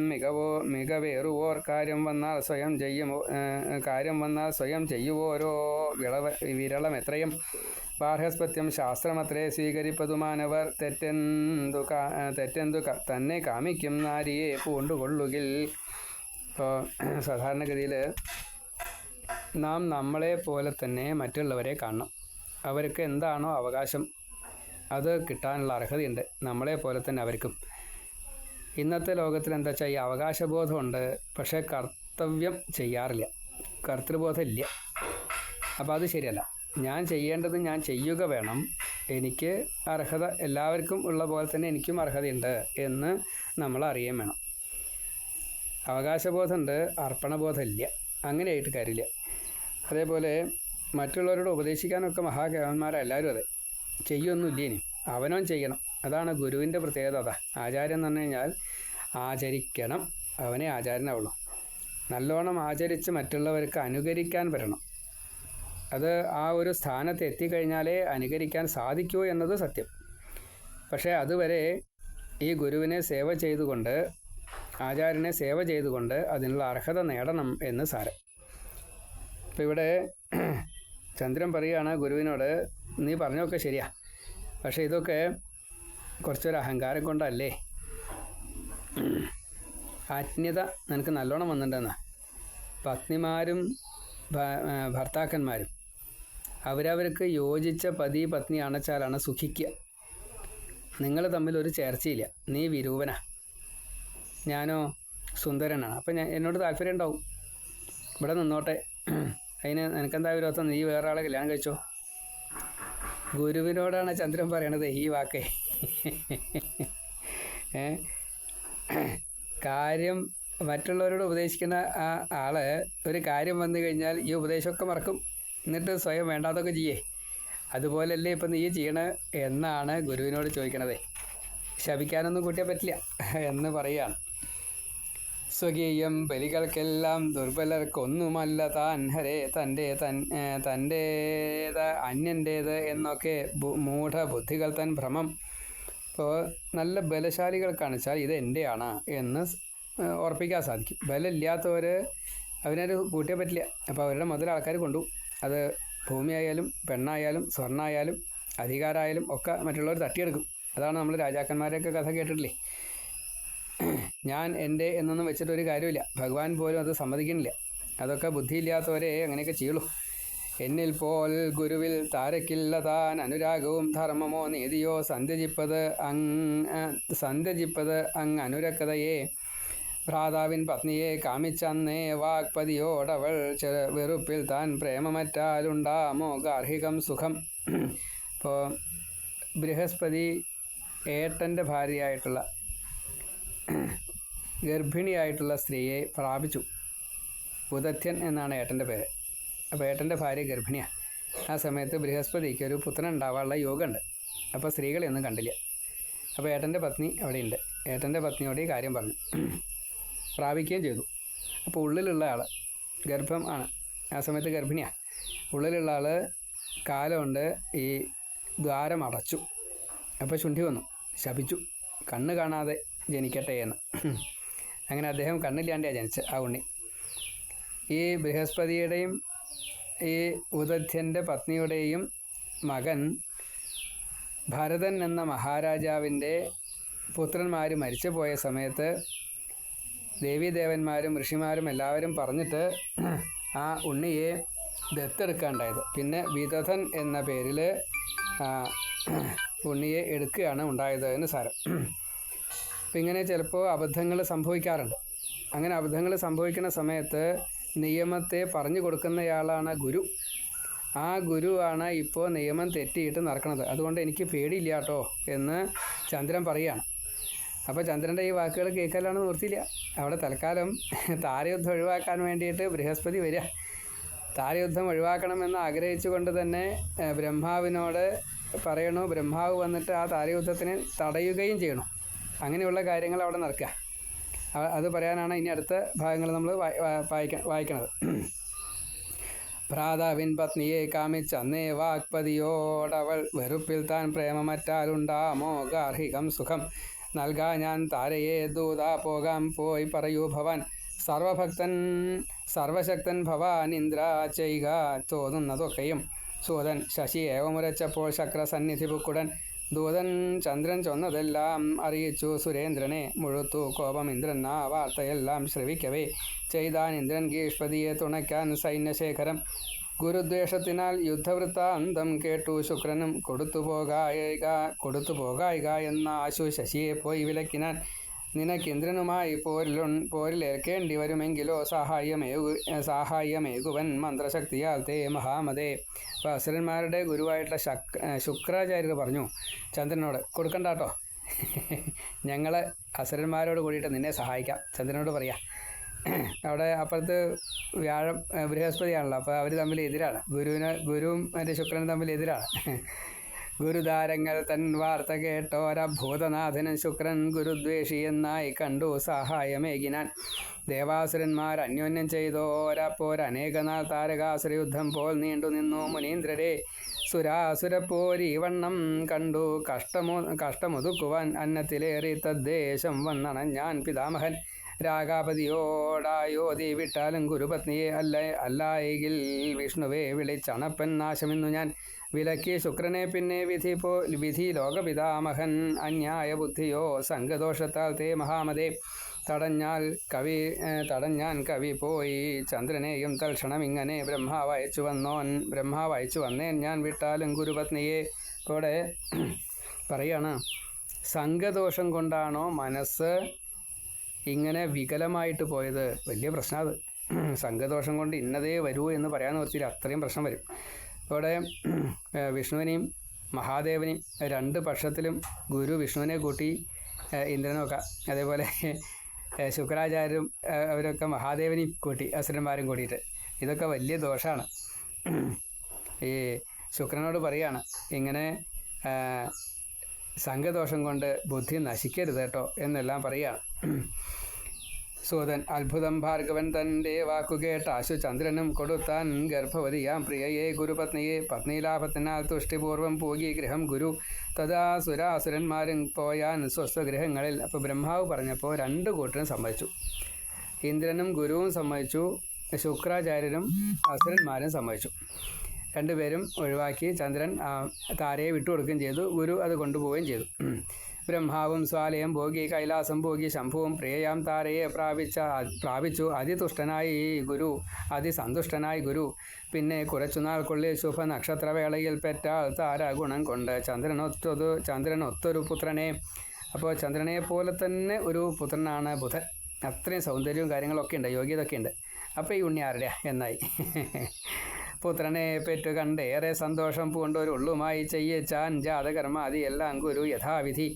മികവേറുവോർ കാര്യം വന്നാൽ സ്വയം ചെയ്യുവോരോ വിരളമെത്രയും ബാർഹസ്പത്യം ശാസ്ത്രമത്രേ സ്വീകരിപ്പതുമാനവർ തെറ്റെന്തു തന്നെ കാമിക്കും നാരിയെ പൂണ്ടുകൊള്ളുകിൽ. ഇപ്പോൾ സാധാരണഗതിയിൽ നാം നമ്മളെ പോലെ തന്നെ മറ്റുള്ളവരെ കാണണം. അവർക്ക് എന്താണോ അവകാശം അത് കിട്ടാനുള്ള അർഹതയുണ്ട്, നമ്മളെ പോലെ തന്നെ അവർക്കും. ഇന്നത്തെ ലോകത്തിൽ എന്താ വെച്ചാൽ ഈ അവകാശബോധമുണ്ട്, പക്ഷേ കർത്തവ്യം ചെയ്യാറില്ല, കർത്തൃബോധം ഇല്ല. അപ്പോൾ അത് ശരിയല്ല. ഞാൻ ചെയ്യേണ്ടത് ഞാൻ ചെയ്യുക വേണം. എനിക്ക് അർഹത എല്ലാവർക്കും ഉള്ള പോലെ തന്നെ എനിക്കും അർഹതയുണ്ട് എന്ന് നമ്മൾ അറിയാൻ വേണം. അവകാശബോധമുണ്ട്, അർപ്പണബോധമില്ല. അങ്ങനെയായിട്ട് കാര്യമില്ല. അതേപോലെ മറ്റുള്ളവരോട് ഉപദേശിക്കാനൊക്കെ മഹാകേവന്മാരെല്ലാവരും അതെ ചെയ്യൊന്നുമില്ല. ഇനി അവനവൻ ചെയ്യണം. അതാണ് ഗുരുവിൻ്റെ പ്രത്യേകത. ആചാര്യൻ എന്ന് പറഞ്ഞു കഴിഞ്ഞാൽ ആചരിക്കണം, അവനെ ആചാര്യനാവുള്ളൂ. നല്ലോണം ആചരിച്ച് മറ്റുള്ളവർക്ക് അനുകരിക്കാൻ വരണം. അത് ആ ഒരു സ്ഥാനത്ത് എത്തിക്കഴിഞ്ഞാലേ അനുകരിക്കാൻ സാധിക്കൂ എന്നത് സത്യം. പക്ഷേ അതുവരെ ഈ ഗുരുവിനെ സേവ ചെയ്തുകൊണ്ട്, ആചാര്യനെ സേവ ചെയ്തുകൊണ്ട് അതിനുള്ള അർഹത നേടണം എന്ന് സാരം. അപ്പോൾ ഇവിടെ ചന്ദ്രൻ പറയുകയാണ് ഗുരുവിനോട്, നീ പറഞ്ഞൊക്കെ ശരിയാ, പക്ഷേ ഇതൊക്കെ കുറച്ചൊരു അഹങ്കാരം കൊണ്ടല്ലേ. ആത്മീയത നിനക്ക് നല്ലോണം വന്നിട്ടുണ്ടെന്നാ. പത്നിമാരും ഭർത്താക്കന്മാരും അവരവർക്ക് യോജിച്ച പതി പത്നി അണച്ചാലാണ് സുഖിക്കുക. നിങ്ങൾ തമ്മിൽ ഒരു ചേർച്ചയില്ല. നീ വിരൂപനാ, ഞാനോ സുന്ദരനാണ്. അപ്പം എന്നോട് താല്പര്യം ഉണ്ടാവും, ഇവിടെ നിന്നോട്ടെ. അതിന് നിനക്കെന്താ വിരോധം? നീ വേറെ ആളെ കല്യാണം കഴിച്ചോ. ഗുരുവിനോടാണ് ചന്ദ്രൻ പറയണത് ഈ വാക്കേ. കാര്യം മറ്റുള്ളവരോട് ഉപദേശിക്കുന്ന ആ ആള് ഒരു കാര്യം വന്നു കഴിഞ്ഞാൽ ഈ ഉപദേശമൊക്കെ മറക്കും, എന്നിട്ട് സ്വയം വേണ്ടാതൊക്കെ ചെയ്യേ. അതുപോലല്ലേ ഇപ്പം നീ ചെയ്യണ എന്നാണ് ഗുരുവിനോട് ചോദിക്കണത്. ശപിക്കാനൊന്നും കൂട്ടിയാൽ പറ്റില്ല എന്ന് പറയുകയാണ്. സ്വകീയം ബലികൾക്കെല്ലാം ദുർബലർക്കൊന്നുമല്ല താൻ ഹരേ തൻ്റേത് അന്യൻ്റേത് എന്നൊക്കെ മൂഢബുദ്ധികൾ തൻ ഭ്രമം. ഇപ്പോൾ നല്ല ബലശാലികൾ വെച്ചാൽ ഇത് എൻ്റെയാണ് എന്ന് ഉറപ്പിക്കാൻ സാധിക്കും. ബലമില്ലാത്തവർ അവനൊരു കൂട്ടിയേ പറ്റില്ല. അപ്പോൾ അവരുടെ മുതൽ ആൾക്കാർ കൊണ്ടുപോകും. അത് ഭൂമിയായാലും പെണ്ണായാലും സ്വർണ്ണമായാലും അധികാരമായാലും ഒക്കെ മറ്റുള്ളവർ തട്ടിയെടുക്കും. അതാണ് നമ്മൾ രാജാക്കന്മാരെയൊക്കെ കഥ കേട്ടിട്ടില്ലേ. ഞാൻ എൻ്റെ എന്നൊന്നും വെച്ചിട്ടൊരു കാര്യമില്ല. ഭഗവാൻ പോലും അത് സമ്മതിക്കുന്നില്ല. അതൊക്കെ ബുദ്ധിയില്ലാത്തവരെ അങ്ങനെയൊക്കെ ചെയ്യുള്ളൂ. എന്നിൽ പോൽ ഗുരുവിൽ താരക്കില്ല താൻ അനുരാഗവും ധർമ്മമോ നീതിയോ സന്ധ്യജിപ്പത് അങ്ങ് അനുരക്തയെ ഭ്രാതാവിൻ പത്നിയെ കാമിച്ചന്നേ വാഗ്പതിയോടവൾ വെറുപ്പിൽ താൻ പ്രേമമറ്റാലുണ്ടാമോ ഗാർഹികം സുഖം. ഇപ്പോൾ ബൃഹസ്പതി ഏട്ടൻ്റെ ഭാര്യയായിട്ടുള്ള ഗർഭിണിയായിട്ടുള്ള സ്ത്രീയെ പ്രാപിച്ചു. ഉദത്യൻ എന്നാണ് ഏട്ടൻ്റെ പേര്. അപ്പോൾ ഏട്ടൻ്റെ ഭാര്യ ഗർഭിണിയാണ്. ആ സമയത്ത് ബൃഹസ്പതിക്ക് ഒരു പുത്രൻ ഉണ്ടാവാനുള്ള യോഗമുണ്ട്. അപ്പോൾ സ്ത്രീകളെയൊന്നും കണ്ടില്ല. അപ്പോൾ ഏട്ടൻ്റെ പത്നി അവിടെയുണ്ട്. ഏട്ടൻ്റെ പത്നിയോട് ഈ കാര്യം പറഞ്ഞു. പ്രാപിക്കുകയും ചെയ്തു. അപ്പോൾ ഉള്ളിലുള്ള ആൾ ഗർഭം ആണ്. ആ സമയത്ത് ഗർഭിണിയാണ്. ഉള്ളിലുള്ള ആൾ കാലമുണ്ട് ഈ ദ്വാരം അടച്ചു. അപ്പോൾ ശുണ്ഠി വന്നു, ശപിച്ചു, കണ്ണ് കാണാതെ ജനിക്കട്ടെ എന്ന്. അങ്ങനെ അദ്ദേഹം കണ്ണില്ലാണ്ടാണ് ജനിച്ചത് ആ ഉണ്ണി. ഈ ബൃഹസ്പതിയുടെയും ഈ ഉദധ്യൻ്റെ പത്നിയുടെയും മകൻ ഭരതൻ എന്ന മഹാരാജാവിൻ്റെ പുത്രന്മാർ മരിച്ചു പോയ സമയത്ത് ദേവീദേവന്മാരും ഋഷിമാരും എല്ലാവരും പറഞ്ഞിട്ട് ആ ഉണ്ണിയെ ദത്തെടുക്കാനുണ്ടായത്. പിന്നെ വിദധൻ എന്ന പേരിൽ ഉണ്ണിയെ എടുക്കുകയാണ് ഉണ്ടായത് എന്ന് സാരം. അപ്പം ഇങ്ങനെ ചിലപ്പോൾ അബദ്ധങ്ങൾ സംഭവിക്കാറുണ്ട്. അങ്ങനെ അബദ്ധങ്ങൾ സംഭവിക്കുന്ന സമയത്ത് നിയമത്തെ പറഞ്ഞു കൊടുക്കുന്നയാളാണ് ഗുരു. ആ ഗുരുവാണ് ഇപ്പോൾ നിയമം തെറ്റിയിട്ട് നടക്കുന്നത്. അതുകൊണ്ട് എനിക്ക് പേടിയില്ല കേട്ടോ എന്ന് ചന്ദ്രൻ പറയുകയാണ്. അപ്പോൾ ചന്ദ്രൻ്റെ ഈ വാക്കുകൾ കേൾക്കലാണ് നിവൃത്തിയില്ല. അവിടെ തൽക്കാലം താരയുദ്ധം ഒഴിവാക്കാൻ വേണ്ടിയിട്ട് ബൃഹസ്പതി വരിക. താരയുദ്ധം ഒഴിവാക്കണമെന്ന് ആഗ്രഹിച്ചുകൊണ്ട് തന്നെ ബ്രഹ്മാവിനോട് പറയണു. ബ്രഹ്മാവ് വന്നിട്ട് ആ താരയുദ്ധത്തിന് തടയുകയും ചെയ്യണം. അങ്ങനെയുള്ള കാര്യങ്ങൾ അവിടെ നടക്കുക. അത് പറയാനാണ് ഇനി അടുത്ത ഭാഗങ്ങൾ നമ്മൾ വായിക്കണത്. ഭ്രാതാവിൻ പത്നിയെ കാമിച്ചന്നേ വാഗ്പതിയോടവൾ വെറുപ്പിൽ താൻ പ്രേമമറ്റാലുണ്ടാമോ ഗാർഹികം സുഖം. നൽകാ ഞാൻ താരയെ ദൂതാ പോകാം പോയി പറയൂ ഭവാൻ സർവശക്തൻ ഭവാൻ ഇന്ദ്ര ചെയ്യുക തോന്നുന്നതൊക്കെയും. സൂതൻ ശശി ഏവമുരച്ചപ്പോൾ ശക്രസന്നിധി പുക്കുടൻ ദൂതൻ ചന്ദ്രൻ ചൊന്നതെല്ലാം അറിയിച്ചു സുരേന്ദ്രനെ. മുഴുത്തു കോപം ഇന്ദ്രൻ ആ വാർത്തയെല്ലാം ശ്രവിക്കവേ ചെയ്താൻ ഇന്ദ്രൻ ഗീഷ്പതിയെ തുണയ്ക്കാൻ സൈന്യശേഖരം. ഗുരുദ്വേഷത്തിനാൽ യുദ്ധവൃത്താന്തം കേട്ടു ശുക്രനും കൊടുത്തുപോകായിക എന്ന ആശു ശശിയെ പോയി വിലക്കിനാൻ. നിനക്കിന്ദ്രനുമായി പോരിലേൽക്കേണ്ടി വരുമെങ്കിലോ സഹായമേകുവൻ മന്ത്രശക്തിയാൽ തേ മഹാമതേ. അപ്പോൾ അസുരന്മാരുടെ ഗുരുവായിട്ടുള്ള ശുക്രാചാര്യർ പറഞ്ഞു ചന്ദ്രനോട്, കൊടുക്കണ്ട കേട്ടോ, ഞങ്ങൾ അസുരന്മാരോട് കൂടിയിട്ട് നിന്നെ സഹായിക്കാം. ചന്ദ്രനോട് പറയാം. അവിടെ അപ്പുറത്ത് ബൃഹസ്പതിയാണല്ലോ. അപ്പോൾ അവർ തമ്മിൽ എതിരാണ്. ഗുരുവും മറ്റേ ശുക്രനും തമ്മിൽ എതിരാണ്. ഗുരുദാരങ്ങൾ തൻ വാർത്ത കേട്ടോരഭൂതനാഥനും ശുക്രൻ ഗുരുദ്വേഷി എന്നായി കണ്ടു സഹായമേകിനാൻ. ദേവാസുരന്മാർ അന്യോന്യം ചെയ്തോരപ്പോരനേകനാൾ താരകാസുരയുദ്ധം പോൽ നീണ്ടു നിന്നു മുനീന്ദ്രരെ. സുരാസുരപ്പോരി വണ്ണം കണ്ടു കഷ്ടമൊതുക്കുവാൻ അന്നത്തിലേറി തദ്ദേശം വന്നണഞ്ഞാൻ പിതാമഹൻ. രാഗാപതിയോടായോതി വിട്ടാലും ഗുരുപത്നിയെ അല്ലായെങ്കിൽ വിഷ്ണുവെ വിളിച്ചണപ്പൻ നാശമെന്നു ഞാൻ. വിലക്കി ശുക്രനെ പിന്നെ വിധി ലോകപിതാമഹൻ. അന്യായ ബുദ്ധിയോ സംഘദോഷത്താൽ തേ മഹാമതേ. തടഞ്ഞാൻ കവി പോയി ചന്ദ്രനെയും തൽക്ഷണം ഇങ്ങനെ ബ്രഹ്മാവയച്ചു വന്നേൻ ഞാൻ വിട്ടാലും ഗുരുപത്നിയെ. ഇവിടെ പറയാണ്, സംഘദോഷം കൊണ്ടാണോ മനസ്സ് ഇങ്ങനെ വികലമായിട്ട് പോയത്? വലിയ പ്രശ്നം അത്. സംഘദോഷം കൊണ്ട് ഇന്നതേ വരൂ എന്ന് പറയാൻ നിർത്തിയില്ല, അത്രയും പ്രശ്നം വരും. ഇവിടെ വിഷ്ണുവിനെയും മഹാദേവനെയും രണ്ട് പക്ഷത്തിലും ഗുരു വിഷ്ണുവിനെ കൂട്ടി ഇന്ദ്രനൊക്കെ, അതേപോലെ ശുക്രാചാര്യരും അവരൊക്കെ മഹാദേവനെയും കൂട്ടി അസുരന്മാരും കൂട്ടിയിട്ട്. ഇതൊക്കെ വലിയ ദോഷമാണ്. ഈ ശുക്രനോട് പറയാണ് ഇങ്ങനെ സംഘദോഷം കൊണ്ട് ബുദ്ധി നശിക്കരുത് കേട്ടോ എന്നെല്ലാം പറയുകയാണ്. സൂതൻ അത്ഭുതം ഭാർഗവൻ തൻ്റെ വാക്കുകേട്ട ആശു ചന്ദ്രനും കൊടുത്താൻ ഗർഭവതിയാം പ്രിയയെ ഗുരുപത്നിയെ. പത്നിലാഭത്തിനാൽ തുഷ്ടിപൂർവം പൂകി ഗൃഹം ഗുരു. തഥാ സുരാസുരന്മാരും പോയാൻ സ്വസ്വഗൃഹങ്ങളിൽ. അപ്പോൾ ബ്രഹ്മാവ് പറഞ്ഞപ്പോൾ രണ്ട് കൂട്ടരും സമ്മതിച്ചു. ഇന്ദ്രനും ഗുരുവും സമ്മതിച്ചു, ശുക്രാചാര്യരും അസുരന്മാരും സമ്മതിച്ചു. രണ്ടുപേരും ഒഴിവാക്കി ചന്ദ്രൻ താരയെ വിട്ടുകൊടുക്കുകയും ചെയ്തു. ഗുരു അത് കൊണ്ടുപോവുകയും ചെയ്തു. ബ്രഹ്മാവും സ്വാലയം ഭോഗി കൈലാസം ഭോഗി ശംഭുവും പ്രിയയാം താരയെ പ്രാപിച്ചു അതിതുഷ്ടനായി ഗുരു അതിസന്തുഷ്ടനായി ഗുരു. പിന്നെ കുറച്ചുനാൾക്കുള്ളിൽ ശുഭ നക്ഷത്രവേളയിൽ പെറ്റാൾ താര ഗുണം കൊണ്ട് ചന്ദ്രനൊത്തൊരു പുത്രനെ. അപ്പോൾ ചന്ദ്രനെ പോലെ തന്നെ ഒരു പുത്രനാണ് ബുധൻ. അത്രയും സൗന്ദര്യവും കാര്യങ്ങളൊക്കെ ഉണ്ട്, യോഗ്യതൊക്കെ ഉണ്ട്. അപ്പോൾ ഈ ഉണ്ണി ആരുടെയാ എന്നായി. പുത്രനെ പെറ്റു കണ്ട് ഏറെ സന്തോഷം പൂണ്ടൊരുള്ളുമായി ചെയ്യിച്ചാൻ ജാതകർമാതി എല്ലാം ഗുരു യഥാവിധി.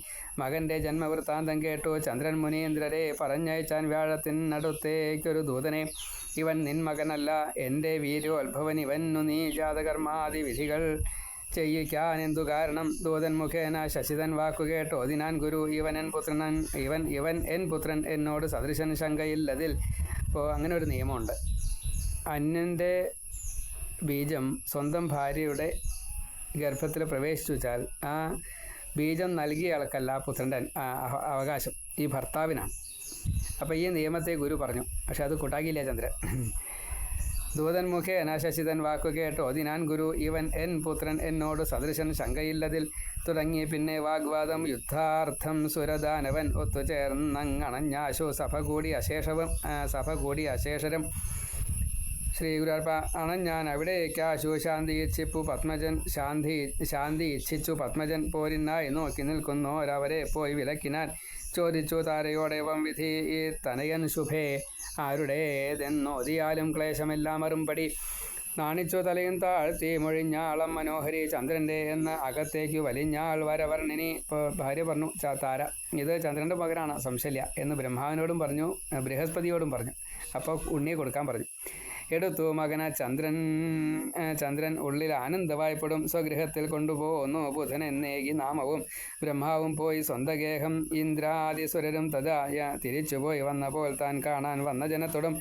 മകൻ്റെ ജന്മവൃത്താന്തം കേട്ടു ചന്ദ്രൻ മുനീന്ദ്രരെ പറഞ്ഞയച്ചാൻ വ്യാഴത്തിനടുത്തേക്കൊരു ദൂതനെ. ഇവൻ നിൻ മകനല്ല എൻ്റെ വീര്യോത്ഭവൻ, ഇവനു നീ ജാതകർമാതി വിധികൾ ചെയ്യിക്കാൻ എന്തു കാരണം? ദൂതൻ മുഖേന ശശിതൻ വാക്കുകേട്ടോ അതിനാൻ ഗുരു ഇവൻ എൻ പുത്രൻ എന്നോട് സദൃശൻ ശങ്കയില്ലതിൽ. അപ്പോൾ അങ്ങനെ ഒരു നിയമമുണ്ട്. അന്യൻ്റെ ബീജം സ്വന്തം ഭാര്യയുടെ ഗർഭത്തിൽ പ്രവേശിച്ചു വെച്ചാൽ ആ ബീജം നൽകിയ ആൾക്കല്ല പുത്രൻ്റെ അവകാശം, ഈ ഭർത്താവിനാണ്. അപ്പോൾ ഈ നിയമത്തെ ഗുരു പറഞ്ഞു, പക്ഷെ അത് കൂട്ടാക്കിയില്ല ചന്ദ്രൻ. ദൂതൻ മുഖേന ശശിതൻ വാക്കു കേട്ടോ അതിനാൻ ഗുരു ഇവൻ എൻ പുത്രൻ എന്നോട് സദൃശൻ ശങ്കയില്ലതിൽ. തുടങ്ങി പിന്നെ വാഗ്വാദം യുദ്ധാർത്ഥം സുരദാനവൻ ഒത്തുചേർന്നങ്ങണഞ്ഞാശു സഭ കൂടി അശേഷരം. ശ്രീ ഗുരുവാർപ്പ അണഞ്ഞാൻ അവിടേക്കാശു ശാന്തി ഇച്ഛിച്ചു പത്മജൻ പോരിനായി നോക്കി നിൽക്കുന്നോരവരെ പോയി വിലക്കിനാൻ. ചോദിച്ചു താരയോടേവം വിധി ഈ തനയൻ ശുഭേ ആരുടേതെന്നോതിയാലും ക്ലേശമെല്ലാം അറുംപടി. നാണിച്ചു തലയും താഴ്ത്തി മൊഴിഞ്ഞാളം മനോഹരി ചന്ദ്രൻ്റെ എന്ന് അകത്തേക്ക് വലിഞ്ഞാൾ വരവർണ്ണിനി. ഇപ്പോൾ ഭാര്യ പറഞ്ഞു താര ഇത് ചന്ദ്രൻ്റെ പകരാണ് സംശയമില്ല എന്ന് ബ്രഹ്മാവിനോടും പറഞ്ഞു, ബൃഹസ്പതിയോടും പറഞ്ഞു. അപ്പോൾ ഉണ്ണിയെ കൊടുക്കാൻ പറഞ്ഞു. എടുത്തു മകന ചന്ദ്രൻ ഉള്ളിൽ ആനന്ദവായ്പടും സ്വഗൃഹത്തിൽ കൊണ്ടുപോന്നു ബുധൻ എന്നേകി നാമവും. ബ്രഹ്മാവും പോയി സ്വന്തഗേഹം ഇന്ദ്രാദിസുരരും തഥായ തിരിച്ചുപോയി വന്നപ്പോൾ താൻ കാണാൻ വന്ന ജനത്തോടും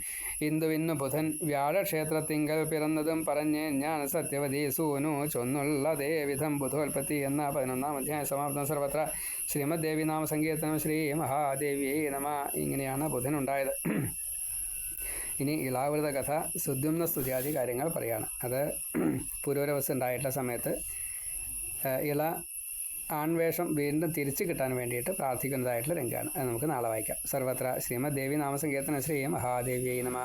ഇന്ദുവിന്നു ബുധൻ വ്യാഴക്ഷേത്രത്തിങ്കൽ പിറന്നതും പറഞ്ഞ് ഞാൻ സത്യവതി സൂനു ചൊന്നുള്ളതേ വിധം ബുധോൽപത്തി എന്ന 11-ാം അധ്യായം സമാപ്തം. സർവത്ര ശ്രീമദ് ദേവി നാമ സങ്കീർത്തനം. ശ്രീ മഹാദേവിയെ നമ. ഇങ്ങനെയാണ് ബുധനുണ്ടായത്. ഇനി ഇളാവൃത കഥ സുദ്യുമ്ന സ്തുതിയാദി കാര്യങ്ങൾ പറയുകയാണ്. അത് പുരൂരവസ് ഉണ്ടായിട്ടുള്ള സമയത്ത് ഇള ആൺവേഷം വീണ്ടും തിരിച്ചു കിട്ടാൻ വേണ്ടിയിട്ട് പ്രാർത്ഥിക്കുന്നതായിട്ടുള്ള രംഗമാണ്. അത് നമുക്ക് നാളെ വായിക്കാം. സർവത്ര ശ്രീമദ് ദേവി നാമസങ്കീർത്തനം. ശ്രീ മഹാദേവിയെ നമ.